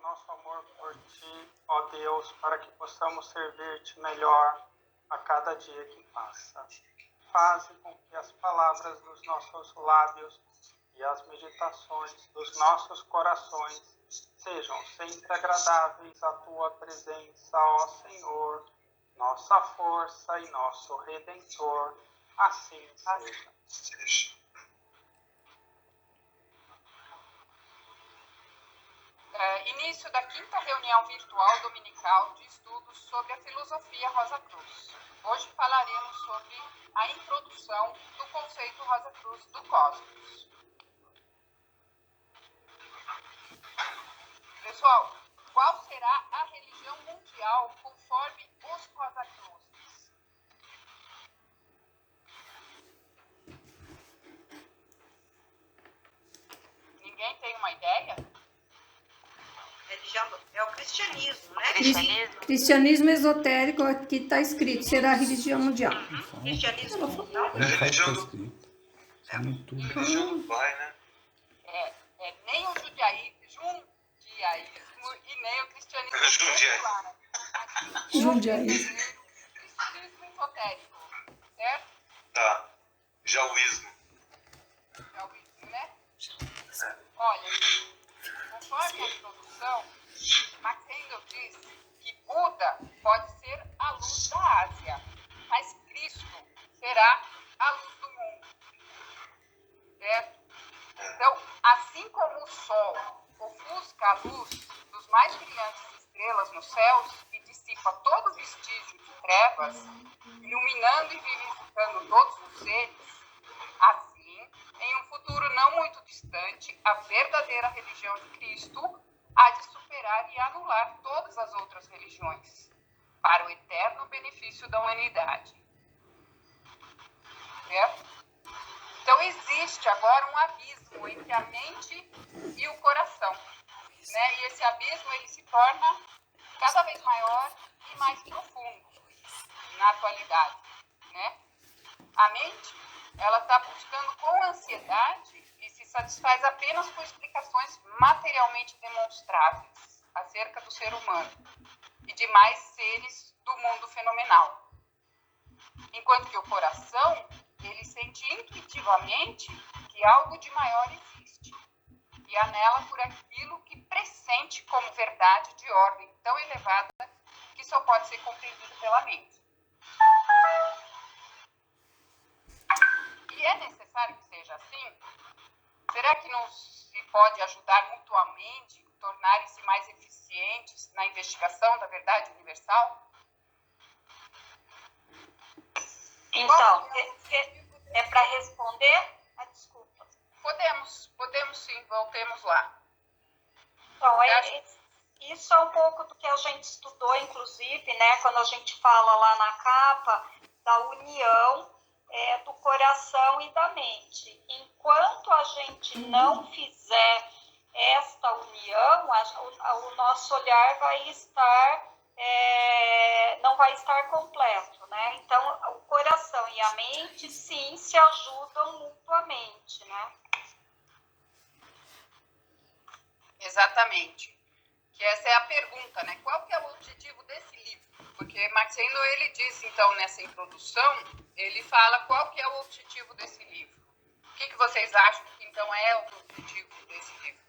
nosso amor por Ti, ó Deus, para que possamos servir-te melhor a cada dia que passa. Faze com que as palavras dos nossos lábios e as meditações dos nossos corações sejam sempre agradáveis à Tua presença, ó Senhor, nossa força e nosso Redentor. Assim seja. Início da 5ª reunião virtual dominical de estudos sobre a filosofia Rosa Cruz. Hoje falaremos sobre a introdução do conceito Rosa Cruz do cosmos. Pessoal, qual será a religião mundial conforme os Rosa Cruzes? Ninguém tem uma ideia? Religião é o cristianismo, né? Cristianismo esotérico, aqui está escrito, será a religião mundial. Cristianismo mundial. É religião do religião do Pai, né? Nem o judaísmo e nem o cristianismo secular. Judaísmo. Cristianismo esotérico, certo? Tá. Jaoísmo. Jaoísmo, né? Olha, conforme a introdução, Max Handel diz que Buda pode ser a luz da Ásia, mas Cristo será a luz do mundo. Certo? Então, assim como o Sol ofusca a luz dos mais brilhantes estrelas nos céus e dissipa todo vestígio de trevas, iluminando e vivificando todos os seres, assim, em um futuro não muito distante, a verdadeira religião de Cristo há de superar e anular todas as outras religiões, para o eterno benefício da humanidade. Certo? Então, existe agora um abismo entre a mente e o coração. Né? E esse abismo ele se torna cada vez maior e mais profundo na atualidade. Né? A mente ela está buscando com ansiedade e se satisfaz apenas com explicações materialmente demonstráveis acerca do ser humano e demais seres do mundo fenomenal. Enquanto que o coração, ele sente intuitivamente que algo de maior existe e anela por aquilo que pressente como verdade de ordem tão elevada que só pode ser compreendido pela mente. E é necessário que seja assim? Será que não se pode ajudar mutuamente, tornarem-se mais eficientes na investigação da verdade universal? Então, é para responder? Desculpa. Podemos sim, voltemos lá. Então, isso é um pouco do que a gente estudou, inclusive, né, quando a gente fala lá na capa da união do coração e da mente. Enquanto a gente não fizer esta união, o nosso olhar vai estar, não vai estar completo, né? Então, o coração e a mente, sim, se ajudam mutuamente, né? Exatamente. Que essa é a pergunta, né? Qual que é o objetivo desse livro? Porque Max Handel, ele diz, então, nessa introdução, ele fala qual que é o objetivo desse livro. O que vocês acham que, então, é o objetivo desse livro?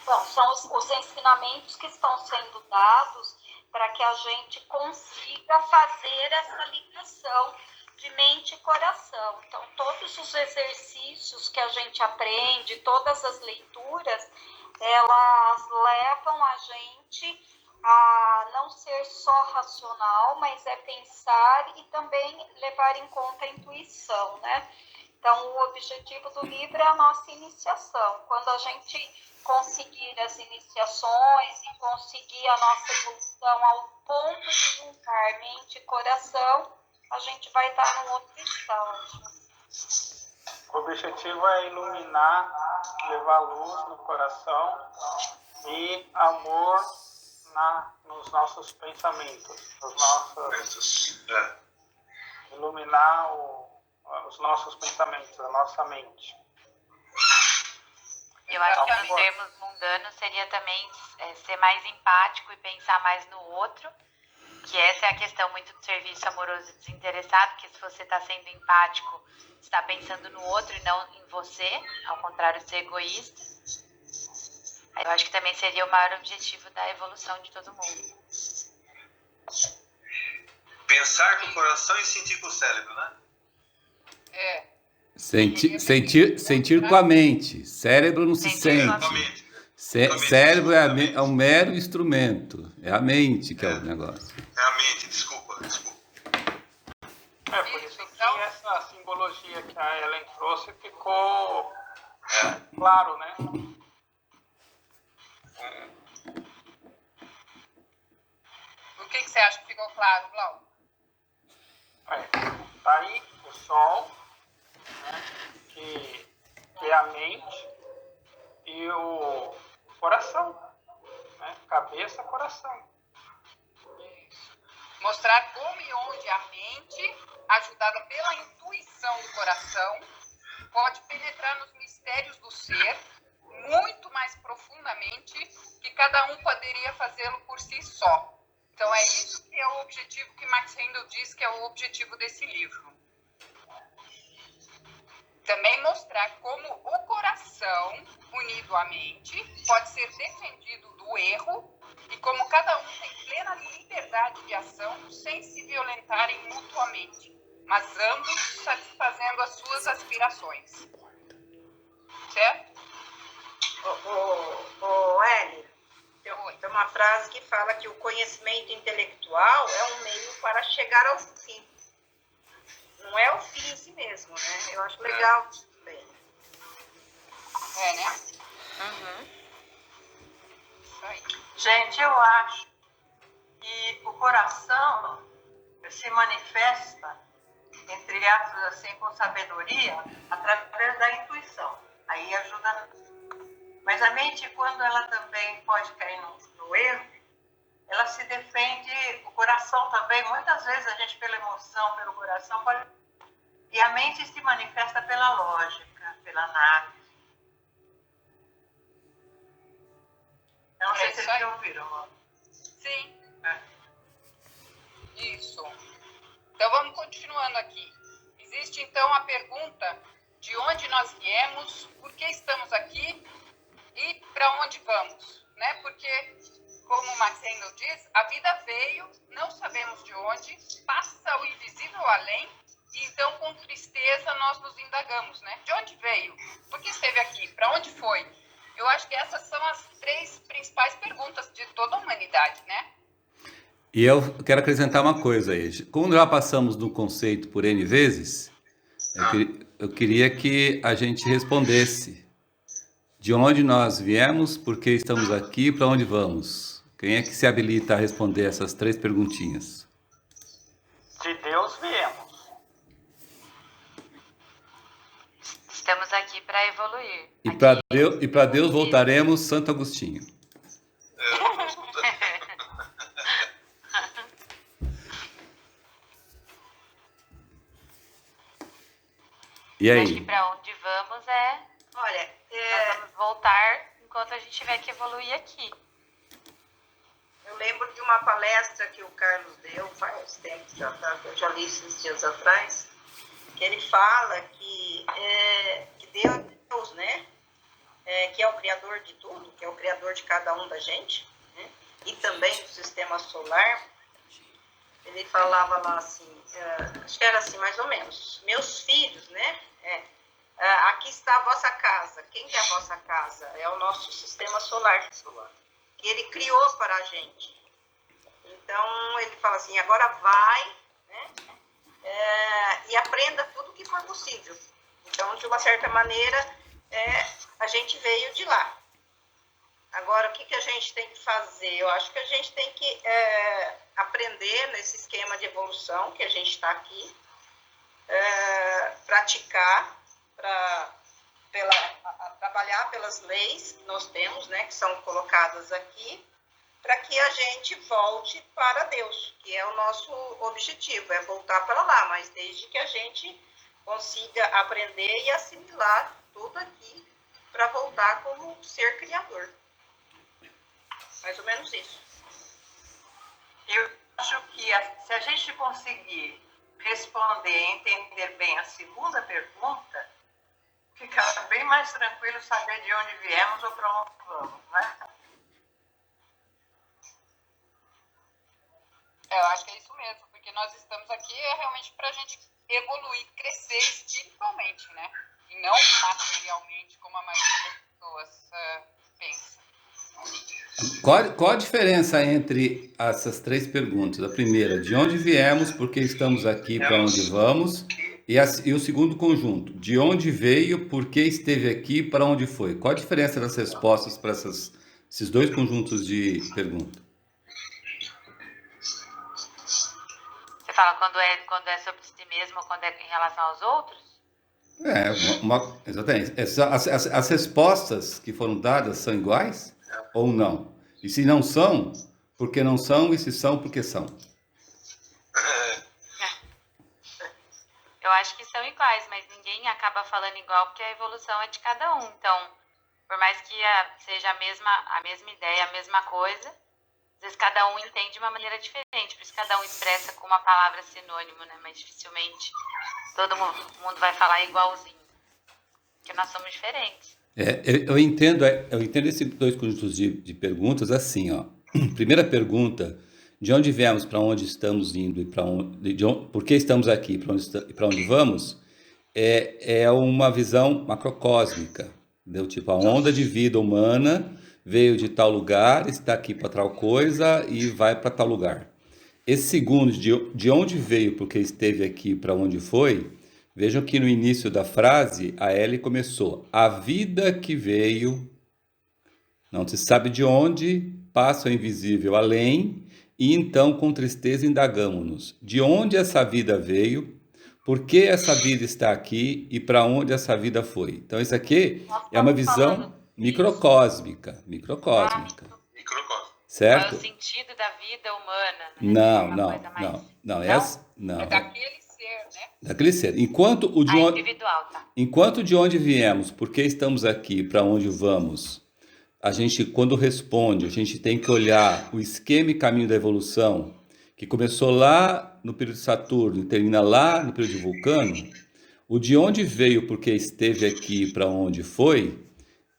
Bom, são os ensinamentos que estão sendo dados para que a gente consiga fazer essa ligação de mente e coração. Então, todos os exercícios que a gente aprende, todas as leituras, elas levam a gente a não ser só racional, mas pensar e também levar em conta a intuição, né? Então, o objetivo do livro é a nossa iniciação. Quando a gente conseguir as iniciações e conseguir a nossa evolução ao ponto de juntar mente e coração, a gente vai estar num outro estágio. O objetivo é iluminar, levar luz no coração e amor nos nossos pensamentos, iluminar os nossos pensamentos, a nossa mente. Eu acho que em Exatamente. termos mundanos seria também ser mais empático e pensar mais no outro, que essa é a questão muito do serviço amoroso desinteressado, que se você está sendo empático, está pensando no outro e não em você, ao contrário de ser egoísta. Eu acho que também seria o maior objetivo da evolução de todo mundo. Pensar com o coração e sentir com o cérebro, né? É. Sentir com a mente. Cérebro não se Sentir com a sente. Exatamente. Cérebro é um mero instrumento. É a mente que é o negócio. É a mente, desculpa. É por isso que essa simbologia que a Ellen trouxe ficou claro, né? O que você acha que ficou claro, Blau? Tá aí o Sol, né, que é a mente, e o coração, né? Cabeça, coração. Mostrar como e onde a mente, ajudada pela intuição do coração, pode penetrar nos mistérios do ser muito mais profundamente que cada um poderia fazê-lo por si só. Então é isso que é o objetivo que Max Handel diz que é o objetivo desse livro. Também mostrar como o coração, unido à mente, pode ser defendido do erro e como cada um tem plena liberdade de ação sem se violentarem mutuamente, mas ambos satisfazendo as suas aspirações. Certo? Eli, tem uma frase que fala que o conhecimento intelectual é um meio para chegar ao fim. Não é o fim em si mesmo, né? Eu acho legal também. É, né? Isso aí. Gente, eu acho que o coração se manifesta, entre aspas, assim, com sabedoria, através da intuição. Aí ajuda. Mas a mente, quando ela também pode cair no erro, ela se defende, o coração também, muitas vezes a gente pela emoção, pelo coração, pode... E a mente se manifesta pela lógica, pela análise. Eu não sei se vocês já ouviram. Sim. Isso. Então vamos continuando aqui. Existe então a pergunta de onde nós viemos, por que estamos aqui e para onde vamos, né? Porque, como Max Handel diz, a vida veio, não sabemos de onde, passa o invisível além, e então com tristeza nós nos indagamos, né? De onde veio? Por que esteve aqui? Para onde foi? Eu acho que essas são as 3 principais perguntas de toda a humanidade, né? E eu quero acrescentar uma coisa aí. Como já passamos no conceito por N vezes, eu queria que a gente respondesse de onde nós viemos, por que estamos aqui e para onde vamos. Quem é que se habilita a responder essas 3 perguntinhas? De Deus viemos. Estamos aqui para evoluir. E para Deus voltaremos, Santo Agostinho. E Acho que aí? para onde vamos Olha, nós vamos voltar enquanto a gente tiver que evoluir aqui. eu lembro de uma palestra que o Carlos deu faz tempo, eu já li esses dias atrás, que ele fala que Deus, né, que é o criador de tudo, que é o criador de cada um da gente, né, e também do sistema solar. Ele falava lá assim, acho que era assim mais ou menos, meus filhos, né, aqui está a vossa casa. Quem que é a vossa casa? É o nosso sistema solar, que ele criou para a gente. Então ele fala assim, agora vai, né, e aprenda tudo o que for possível. Então, de uma certa maneira, a gente veio de lá. Agora, o que a gente tem que fazer? Eu acho que a gente tem que aprender nesse esquema de evolução que a gente está aqui, praticar, trabalhar pelas leis que nós temos, né, que são colocadas aqui, para que a gente volte para Deus, que é o nosso objetivo, é voltar para lá, mas desde que a gente consiga aprender e assimilar tudo aqui para voltar como ser criador. Mais ou menos isso. Eu acho que se a gente conseguir responder e entender bem a segunda pergunta, fica bem mais tranquilo saber de onde viemos ou para onde vamos, né? Eu acho que é isso mesmo, porque nós estamos aqui realmente para a gente evoluir, crescer espiritualmente, né? E não materialmente, como a maioria das pessoas pensa. Qual a diferença entre essas três perguntas? A primeira, de onde viemos, por que estamos aqui, para onde vamos? E o segundo conjunto, de onde veio, por que esteve aqui, para onde foi? Qual a diferença das respostas para esses dois conjuntos de perguntas? Você fala quando é sobre si mesmo ou quando é em relação aos outros? Exatamente. As respostas que foram dadas são iguais ou não? E se não são, por que não são? E se são, por que são? Eu acho que são iguais, mas ninguém acaba falando igual porque a evolução é de cada um. Então, por mais que seja a mesma ideia, a mesma coisa, às vezes cada um entende de uma maneira diferente. Por isso cada um expressa com uma palavra sinônimo, né? Mas dificilmente todo mundo vai falar igualzinho. Porque nós somos diferentes. Eu entendo esses dois conjuntos de perguntas assim, ó. Primeira pergunta, de onde viemos, para onde estamos indo e por que estamos aqui e para onde vamos, é uma visão macrocósmica, entendeu? Tipo, a onda de vida humana veio de tal lugar, está aqui para tal coisa e vai para tal lugar. Esse segundo, de onde veio, porque esteve aqui, para onde foi, vejam que no início da frase, a Ellie começou, a vida que veio, não se sabe de onde, passa o invisível além, e então com tristeza indagamo-nos, de onde essa vida veio, por que essa vida está aqui e para onde essa vida foi. Então isso aqui é uma visão microcósmica. Certo? Qual é o sentido da vida humana? Né? Não. É daquele ser, né? Daquele ser. Enquanto individual, tá? Enquanto de onde viemos, por que estamos aqui, para onde vamos, a gente, quando responde, a gente tem que olhar o esquema e caminho da evolução, que começou lá no período de Saturno e termina lá no período de Vulcano. O de onde veio, porque esteve aqui, para onde foi,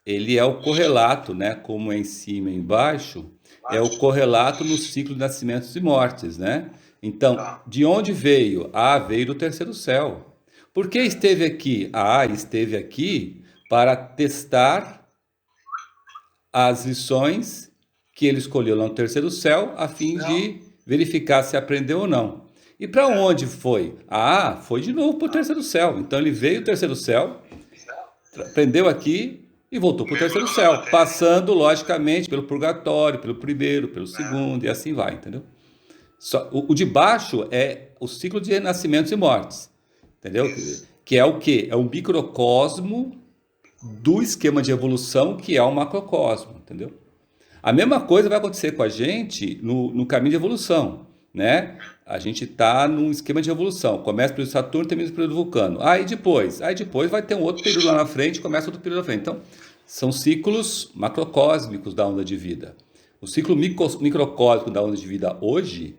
ele é o correlato, né? Como é em cima e embaixo, é o correlato no ciclo de nascimentos e mortes, né? Então, de onde veio? Veio do terceiro céu. Por que esteve aqui? Esteve aqui para testar as lições que ele escolheu lá no terceiro céu, a fim de verificar se aprendeu ou não. E para onde foi? Foi de novo para o terceiro céu. Então ele veio do terceiro céu, aprendeu aqui e voltou para o terceiro céu, passando, logicamente, pelo purgatório, pelo primeiro, pelo segundo, e assim vai, entendeu? O de baixo é o ciclo de nascimentos e mortes, entendeu? Que é o quê? É o microcosmo do esquema de evolução, que é o macrocosmo, entendeu? A mesma coisa vai acontecer com a gente no caminho de evolução, né? A gente está num esquema de evolução. Começa pelo Saturno, termina pelo Vulcano. Aí depois vai ter um outro período lá na frente, começa outro período lá na frente. Então, são ciclos macrocósmicos da onda de vida. O ciclo microcósmico da onda de vida hoje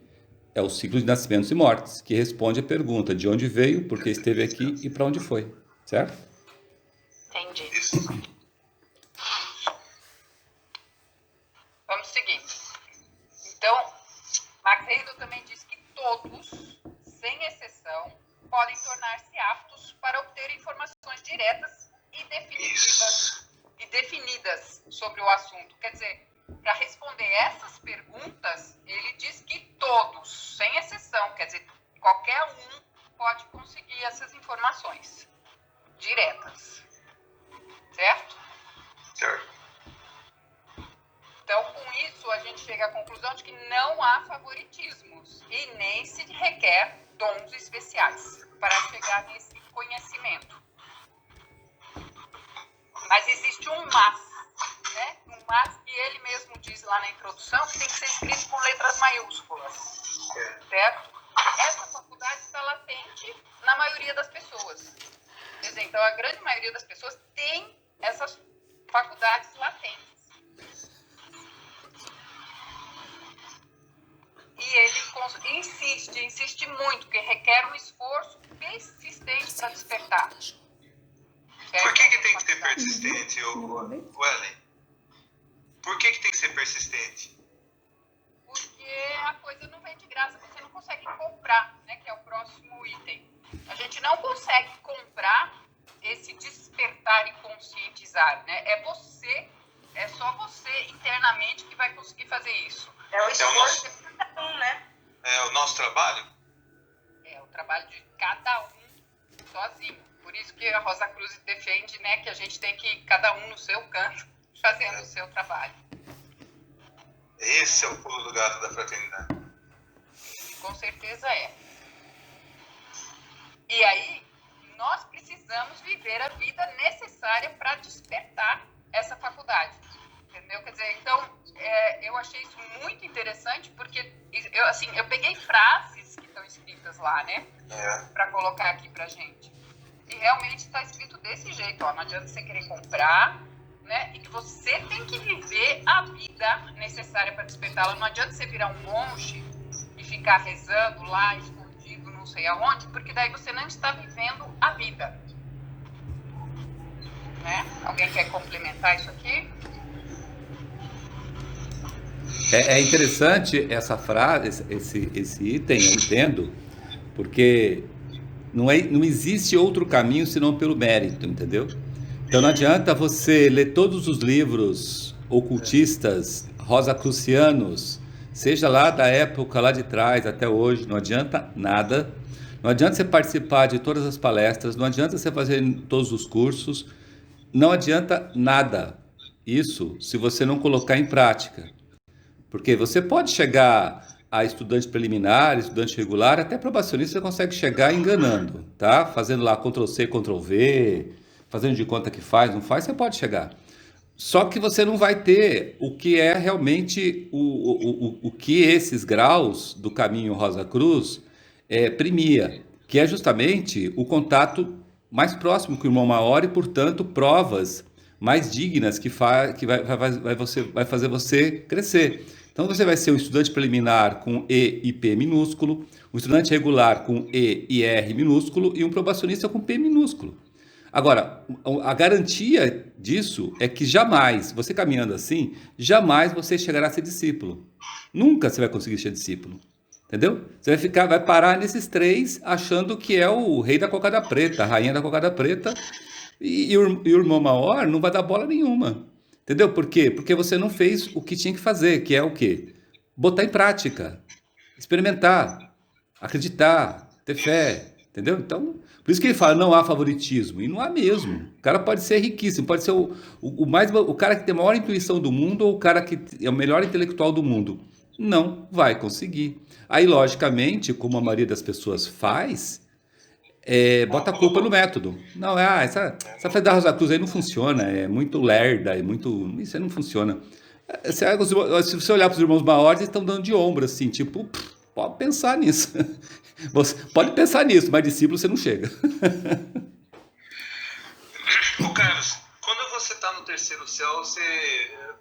é o ciclo de nascimentos e mortes, que responde a pergunta de onde veio, por que esteve aqui e para onde foi, certo? Entendi. Vamos seguir. Então, Max Heidel também diz que todos, sem exceção, podem tornar-se aptos para obter informações diretas e definidas sobre o assunto. Quer dizer, para responder essas perguntas, ele diz que todos, sem exceção, quer dizer, qualquer um pode conseguir essas informações diretas. Certo? Certo. Então, com isso, a gente chega à conclusão de que não há favoritismos e nem se requer dons especiais para chegar nesse conhecimento. Mas existe um mas, né? Um mas que ele mesmo diz lá na introdução que tem que ser escrito com letras maiúsculas, certo? Essa faculdade está latente na maioria das pessoas. Quer dizer, então, a grande maioria das pessoas tem essas faculdades latentes. E ele insiste muito, que requer um esforço persistente para despertar. Por que tem que ser persistente, Wellen? Por que tem que ser persistente? Porque a coisa não vem de graça, você não consegue comprar, né, que é o próximo item. A gente não consegue comprar esse despertar e conscientizar, né? É só você internamente que vai conseguir fazer isso. É o esforço de cada um, né? É o nosso trabalho? É o trabalho de cada um sozinho. Por isso que a Rosa Cruz defende, né, que a gente tem que, cada um no seu canto, fazendo o seu trabalho. Esse é o pulo do gato da fraternidade. Com certeza é. E aí, nós precisamos viver a vida necessária para despertar essa faculdade. Entendeu? Quer dizer, então, eu achei isso muito interessante, porque eu peguei frases que estão escritas lá, né? Para colocar aqui pra gente. E realmente está escrito desse jeito, ó. Não adianta você querer comprar, né? E que você tem que viver a vida necessária para despertá-la. Não adianta você virar um monge e ficar rezando lá, escondido, não sei aonde, porque daí você não está vivendo a vida. Né? Alguém quer complementar isso aqui? É interessante essa frase, esse item, eu entendo, porque não existe outro caminho senão pelo mérito, entendeu? Então não adianta você ler todos os livros ocultistas, rosacrucianos, seja lá da época lá de trás até hoje, não adianta nada. Não adianta você participar de todas as palestras, não adianta você fazer todos os cursos, não adianta nada isso se você não colocar em prática. Porque você pode chegar a estudante preliminar, estudante regular, até probacionista você consegue chegar enganando, tá? Fazendo lá Ctrl+C, Ctrl+V, fazendo de conta que faz, não faz, você pode chegar. Só que você não vai ter o que é realmente o que esses graus do caminho Rosa Cruz premia, que é justamente o contato mais próximo com o irmão maior e, portanto, provas mais dignas que vai fazer você crescer. Então você vai ser um estudante preliminar com E e P minúsculo, um estudante regular com E e R minúsculo e um probacionista com P minúsculo. Agora, a garantia disso é que jamais, você caminhando assim, jamais você chegará a ser discípulo. Nunca você vai conseguir ser discípulo. Entendeu? Você vai parar nesses três achando que é o rei da cocada preta, a rainha da cocada preta, e o irmão maior não vai dar bola nenhuma. Entendeu? Por quê? Porque você não fez o que tinha que fazer, que é o quê? Botar em prática, experimentar, acreditar, ter fé, entendeu? Então, por isso que ele fala, não há favoritismo, e não há mesmo. O cara pode ser riquíssimo, pode ser o cara que tem a maior intuição do mundo ou o cara que é o melhor intelectual do mundo. Não vai conseguir. Aí, logicamente, como a maioria das pessoas faz, bota a culpa no método. Não, essa fé da Rosa Cruz aí não funciona, é muito lerda, isso aí não funciona. Se você olhar para os irmãos maiores, eles estão dando de ombro, assim, tipo, pode pensar nisso. Você pode pensar nisso, mas discípulo você não chega. Ô Carlos, quando você está no terceiro céu, você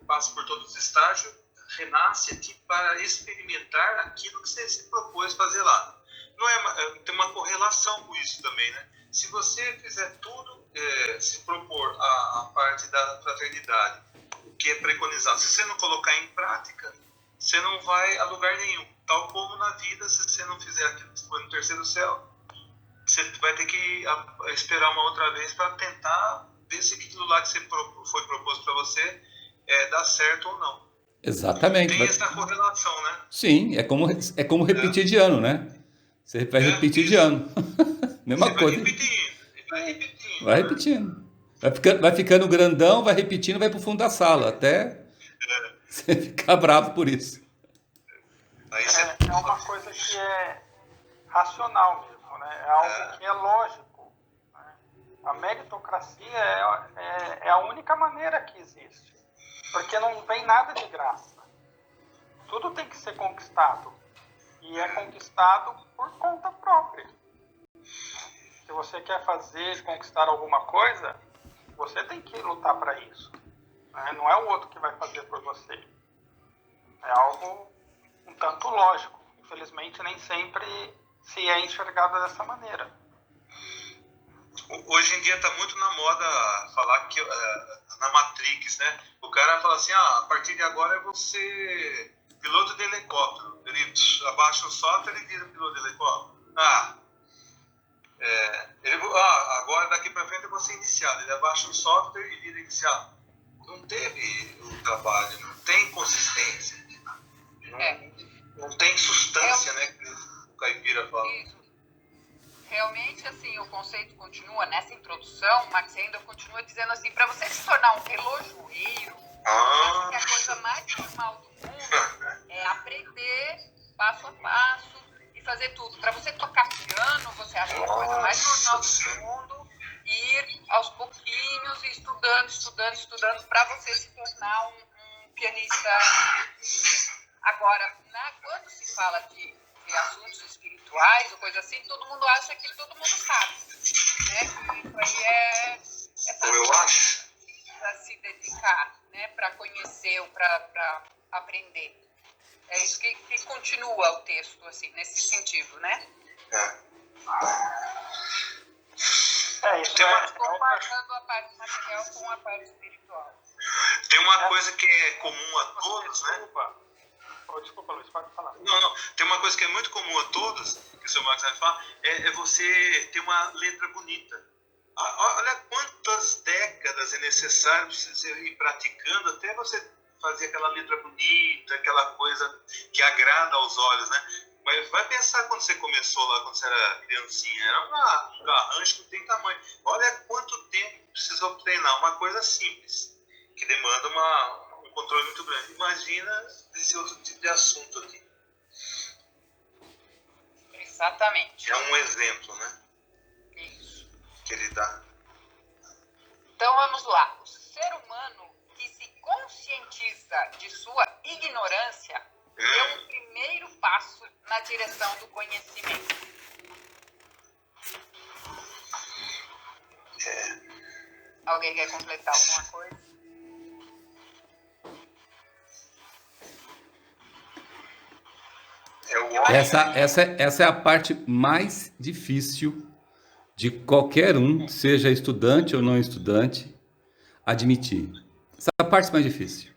passa por todos os estágios, renasce aqui para experimentar aquilo que você se propôs fazer lá. Não tem uma correlação com isso também, né? Se você fizer tudo, se propor a parte da fraternidade, o que é preconizado, se você não colocar em prática, você não vai a lugar nenhum. Tal como na vida, se você não fizer aquilo que foi no terceiro céu, você vai ter que esperar uma outra vez para tentar ver se aquilo lá que foi proposto para você dá certo ou não. Exatamente. Tem essa correlação, né? Sim, é como repetir de ano, né? Você vai repetir de ano. Mesma coisa. Vai repetindo. Vai ficando grandão, vai repetindo, vai pro fundo da sala, até você ficar bravo por isso. É uma coisa que é racional mesmo, né? É algo que é lógico. Né? A meritocracia é a única maneira que existe. Porque não vem nada de graça. Tudo tem que ser conquistado. E é conquistado por conta própria. Se você quer conquistar alguma coisa, você tem que lutar para isso. né? Não é o outro que vai fazer por você. É algo um tanto lógico. Infelizmente, nem sempre se é enxergado dessa maneira. Hoje em dia está muito na moda falar que na Matrix, né? O cara fala assim, a partir de agora é você piloto de helicóptero. Ele abaixa o software e vira piloto de helicóptero. Agora daqui para frente é você iniciado. Ele abaixa o software e vira iniciado. Não teve o trabalho, não tem consistência. Não tem substância, né? Que o caipira fala. Isso. Realmente, assim, o conceito continua, nessa introdução, o Max Endel continua dizendo assim, para você se tornar um relojoeiro, acho que a coisa mais normal do mundo é aprender passo a passo e fazer tudo. Para você tocar piano, você acha que a coisa mais normal do mundo ir aos pouquinhos e estudando, para você se tornar um pianista. Agora, quando se fala de assuntos espirituais ou coisa assim, todo mundo acha que todo mundo sabe, né? Isso aí é Eu acho. para se dedicar, né? Para conhecer ou para aprender. É isso que continua o texto, assim, nesse sentido, né? Isso comparando a parte material com a parte espiritual. Tem uma coisa que é comum a todos, né? Desculpa, Luiz, pode falar. Não. Tem uma coisa que é muito comum a todos, que o seu Max vai falar, é você ter uma letra bonita. Olha quantas décadas é necessário você ir praticando até você fazer aquela letra bonita, aquela coisa que agrada aos olhos, né? Mas vai pensar quando você começou lá, quando você era criancinha, era um garrancho que não tem tamanho. Olha quanto tempo precisou treinar uma coisa simples, que demanda um controle muito grande. Imagina esse outro tipo de assunto aqui. Exatamente. É um exemplo, né? Isso. Que ele dá. Então vamos lá. O ser humano que se conscientiza de sua ignorância deu um primeiro passo na direção do conhecimento. Alguém quer completar alguma coisa? Essa é a parte mais difícil de qualquer um, seja estudante ou não estudante, admitir. Essa é a parte mais difícil.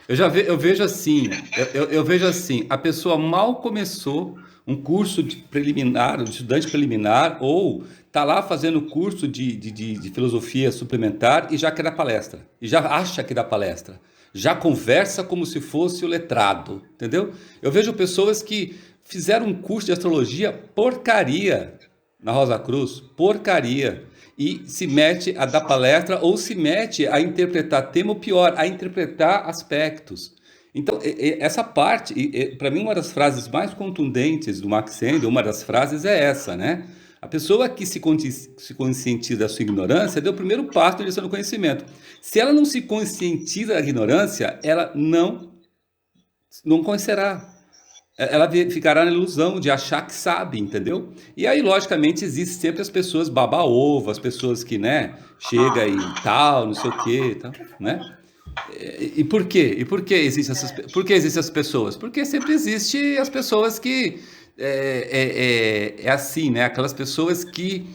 Eu vejo assim, a pessoa mal começou um curso de preliminar, um estudante preliminar, ou está lá fazendo curso de filosofia suplementar e já quer dar palestra, e já acha que dá palestra, já conversa como se fosse o letrado, entendeu? Eu vejo pessoas que fizeram um curso de astrologia porcaria na Rosa Cruz, porcaria, e se mete a dar palestra ou se mete a interpretar tema, ou pior, a interpretar aspectos. Então, essa parte, para mim, uma das frases mais contundentes do Max Endel, uma das frases é essa, né? A pessoa que se conscientiza da sua ignorância deu o primeiro passo na direção do conhecimento. Se ela não se conscientiza da ignorância, ela não conhecerá. Ela ficará na ilusão de achar que sabe, entendeu? E aí, logicamente, existem sempre as pessoas baba-ovo, as pessoas que, né, chega e tal, não sei o quê, tal, né? E por quê? E por que existem essas pessoas? Porque sempre existem as pessoas que é assim, né? Aquelas pessoas que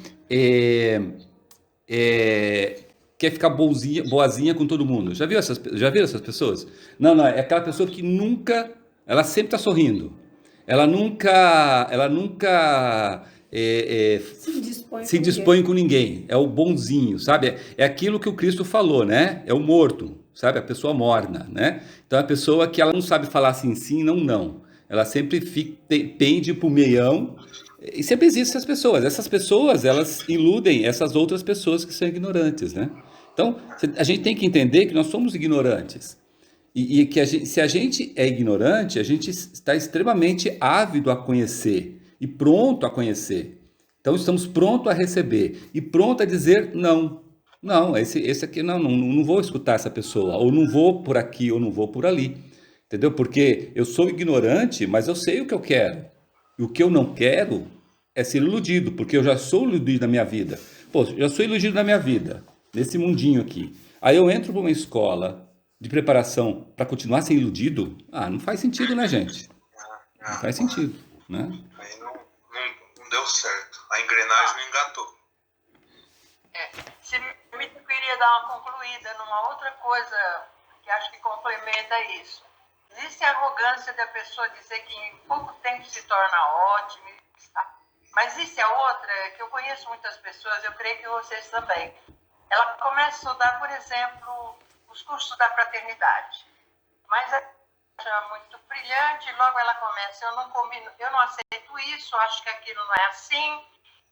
quer ficar boazinha com todo mundo. Já viram essas pessoas? Não, é aquela pessoa que nunca, ela sempre está sorrindo. Ela nunca se dispõe com ninguém. É o bonzinho, sabe? É aquilo que o Cristo falou, né? É o morto, sabe? A pessoa morna, né? Então, a pessoa que ela não sabe falar sim, não. Ela sempre pende para o meião. E sempre existem essas pessoas. Essas pessoas, elas iludem essas outras pessoas que são ignorantes, né? Então, a gente tem que entender que nós somos ignorantes. E que se a gente é ignorante, a gente está extremamente ávido a conhecer e pronto a conhecer. Então, estamos prontos a receber e pronto a dizer não. Não, esse aqui não vou escutar essa pessoa, ou não vou por aqui, ou não vou por ali. Entendeu? Porque eu sou ignorante, mas eu sei o que eu quero. E o que eu não quero é ser iludido, porque eu já sou iludido na minha vida. Pô, já sou iludido na minha vida, nesse mundinho aqui. Aí eu entro para uma escola, de preparação para continuar sendo iludido, não faz sentido, né, gente? Não faz sentido, né? Aí não deu certo. A engrenagem não engatou. Se me permite, eu queria dar uma concluída numa outra coisa que acho que complementa isso. Existe a arrogância da pessoa dizer que em pouco tempo se torna ótimo, mas existe a outra, que eu conheço muitas pessoas, eu creio que vocês também. Ela começa a estudar, por exemplo, os cursos da fraternidade, mas é muito brilhante, logo ela começa, eu não aceito isso, acho que aquilo não é assim,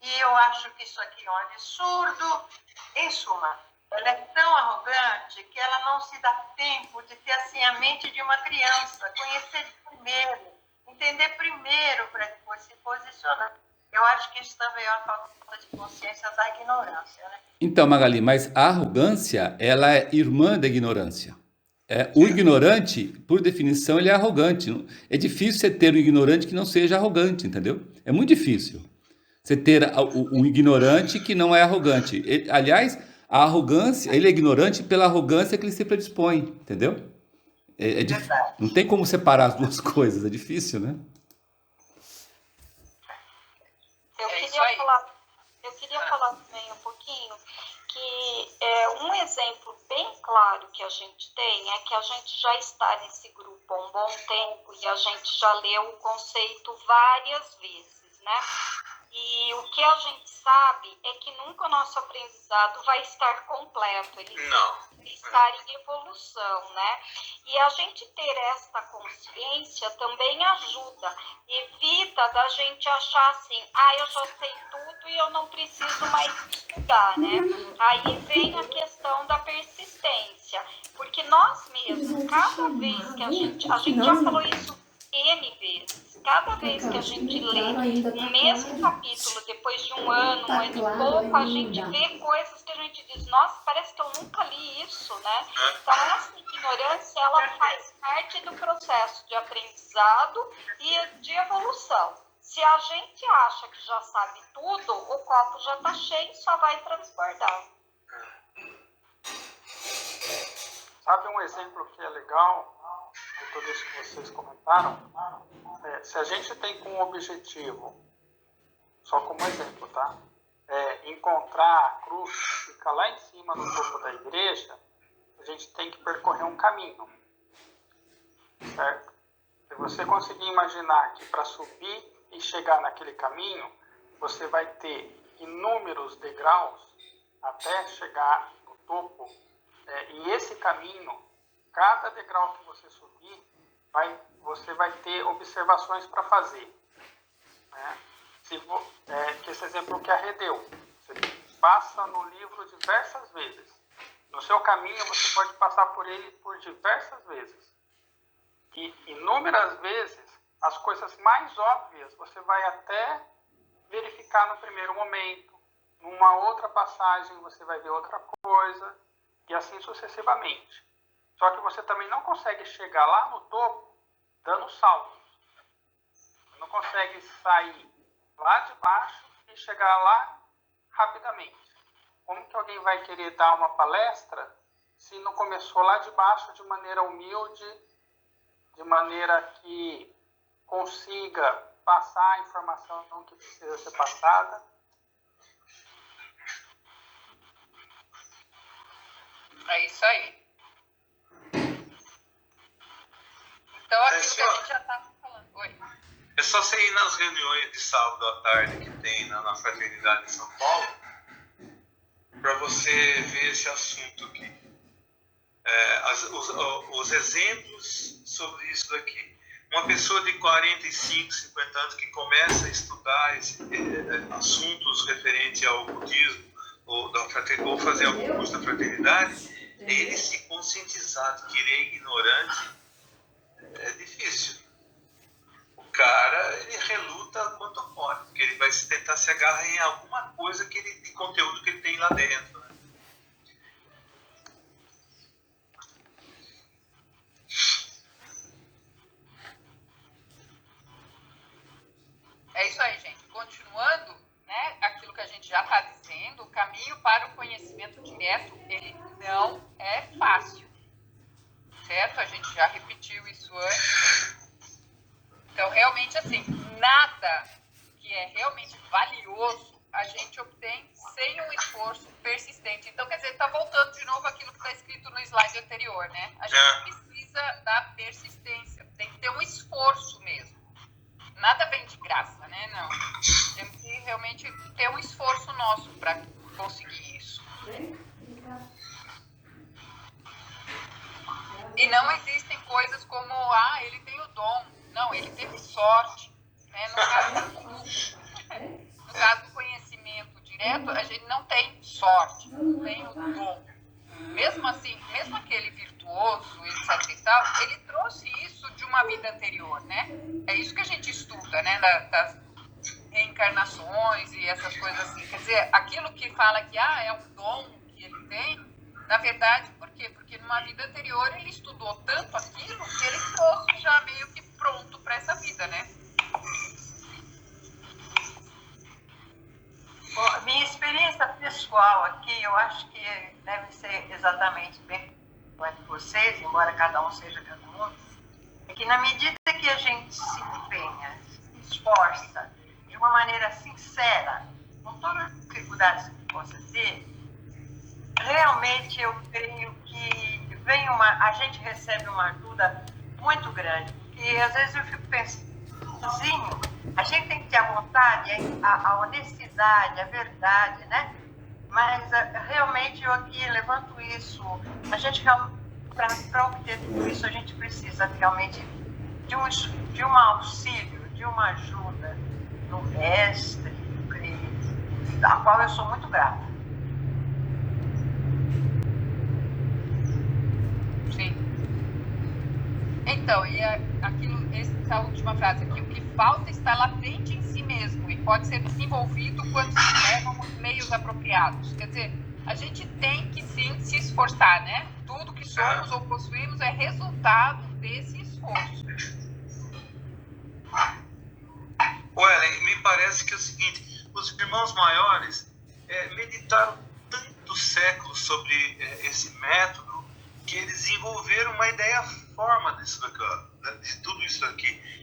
e eu acho que isso aqui é um absurdo. Em suma, ela é tão arrogante que ela não se dá tempo de ter assim a mente de uma criança, conhecer primeiro, entender primeiro para depois se posicionar. Eu acho que isso também é uma falta de consciência da ignorância, né? Então, Magali, mas a arrogância, ela é irmã da ignorância. O ignorante, por definição, ele é arrogante. É difícil você ter um ignorante que não seja arrogante, entendeu? É muito difícil você ter um ignorante que não é arrogante. Aliás, a arrogância, ele é ignorante pela arrogância que ele se predispõe, entendeu? Não tem como separar as duas coisas, é difícil, né? Eu queria falar também um pouquinho que um exemplo bem claro que a gente tem é que a gente já está nesse grupo há um bom tempo e a gente já leu o conceito várias vezes, né? E o que a gente sabe é que nunca o nosso aprendizado vai estar completo, ele vai estar em evolução, né? E a gente ter esta consciência também ajuda, evita da gente achar assim, eu já sei tudo e eu não preciso mais estudar, né? Aí vem a questão da persistência, porque nós mesmos, cada vez que a gente já falou isso N vezes, cada vez que a gente lê o mesmo capítulo, depois de um ano e pouco, a gente vê coisas que a gente diz, nossa, parece que eu nunca li isso, né? Então, essa ignorância, ela faz parte do processo de aprendizado e de evolução. Se a gente acha que já sabe tudo, o copo já está cheio e só vai transbordar. Sabe um exemplo que é legal de tudo isso que vocês comentaram? Se a gente tem como objetivo, só como exemplo, tá? Encontrar a cruz que fica lá em cima no topo da igreja, a gente tem que percorrer um caminho, certo? Se você conseguir imaginar que para subir e chegar naquele caminho, você vai ter inúmeros degraus até chegar no topo, e esse caminho, cada degrau que você subir, você vai ter observações para fazer, né? Que esse exemplo que a Rê deu, você passa no livro diversas vezes. No seu caminho, você pode passar por ele por diversas vezes. E inúmeras vezes, as coisas mais óbvias, você vai até verificar no primeiro momento. Numa outra passagem, você vai ver outra coisa, e assim sucessivamente. Só que você também não consegue chegar lá no topo dando saltos. Você não consegue sair lá de baixo e chegar lá rapidamente. Como que alguém vai querer dar uma palestra se não começou lá de baixo de maneira humilde, de maneira que consiga passar a informação que precisa ser passada? É isso aí. Então, aquilo que a gente já estava falando. Oi. É só você ir nas reuniões de sábado à tarde que tem na Fraternidade de São Paulo para você ver esse assunto aqui. Os exemplos sobre isso daqui. Uma pessoa de 45, 50 anos que começa a estudar assuntos referentes ao budismo ou fazer algum curso da fraternidade, ele se conscientizar que ele é ignorante é difícil. O cara, ele reluta quanto pode, porque ele vai tentar se agarrar em alguma coisa de conteúdo que ele tem lá dentro, né? É isso aí, gente. Continuando, né, aquilo que a gente já está dizendo, o caminho para o conhecimento direto, ele não é fácil. certo? A gente já repetiu isso antes. Então, realmente, assim, nada que é realmente valioso a gente obtém sem um esforço persistente. Então, quer dizer, está voltando de novo aquilo que está escrito no slide anterior, né? A gente precisa da persistência, tem que ter um esforço mesmo. Nada vem de graça, né? Não. Temos que realmente ter um esforço nosso para conseguir isso. E não existem coisas como, ele tem o dom. Não, ele teve sorte. Né? No caso do conhecimento direto, a gente não tem sorte, não tem o dom. Mesmo assim, mesmo aquele virtuoso, etc e tal, ele trouxe isso de uma vida anterior, né? É isso que a gente estuda, né? Das reencarnações e essas coisas assim. Quer dizer, aquilo que fala que é um dom que ele tem, na verdade, por quê? Porque numa vida anterior ele estudou tanto aquilo que ele trouxe já meio que pronto para essa vida, né? Bom, minha experiência pessoal aqui, eu acho que deve ser exatamente bem quanto vocês, embora cada um seja cada um, é que na medida que a gente se empenha, se esforça de uma maneira sincera, com todas as dificuldades que possa ter, realmente eu creio que a gente recebe uma ajuda muito grande. Porque às vezes eu fico pensando, a gente tem que ter a vontade, a honestidade, a verdade, né? Mas realmente eu aqui levanto isso. A gente, para obter tudo isso, a gente precisa realmente de um auxílio, de uma ajuda do mestre, do Cristo, da qual eu sou muito grata. Sim. Então, e essa última frase aqui, o que falta está latente em si mesmo e pode ser desenvolvido quando se levam os meios apropriados. Quer dizer, a gente tem que sim se esforçar, né? Tudo que somos ou possuímos é resultado desse esforço. Ellen, me parece que é o seguinte, os irmãos maiores meditaram tantos séculos sobre esse método que eles desenvolveram uma ideia forma disso daqui, de tudo isso aqui.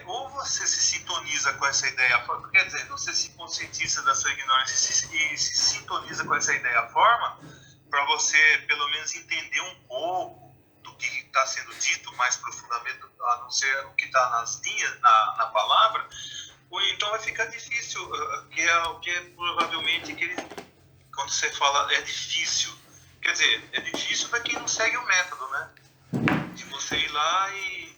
Ou você se sintoniza com essa ideia forma, quer dizer, você se conscientiza da sua ignorância e se sintoniza com essa ideia forma, para você pelo menos entender um pouco do que está sendo dito mais profundamente, a não ser o que está nas linhas, na palavra, ou então vai ficar difícil, que é provavelmente que quando você fala é difícil, quer dizer, é difícil para quem não segue o método, né? De você ir lá e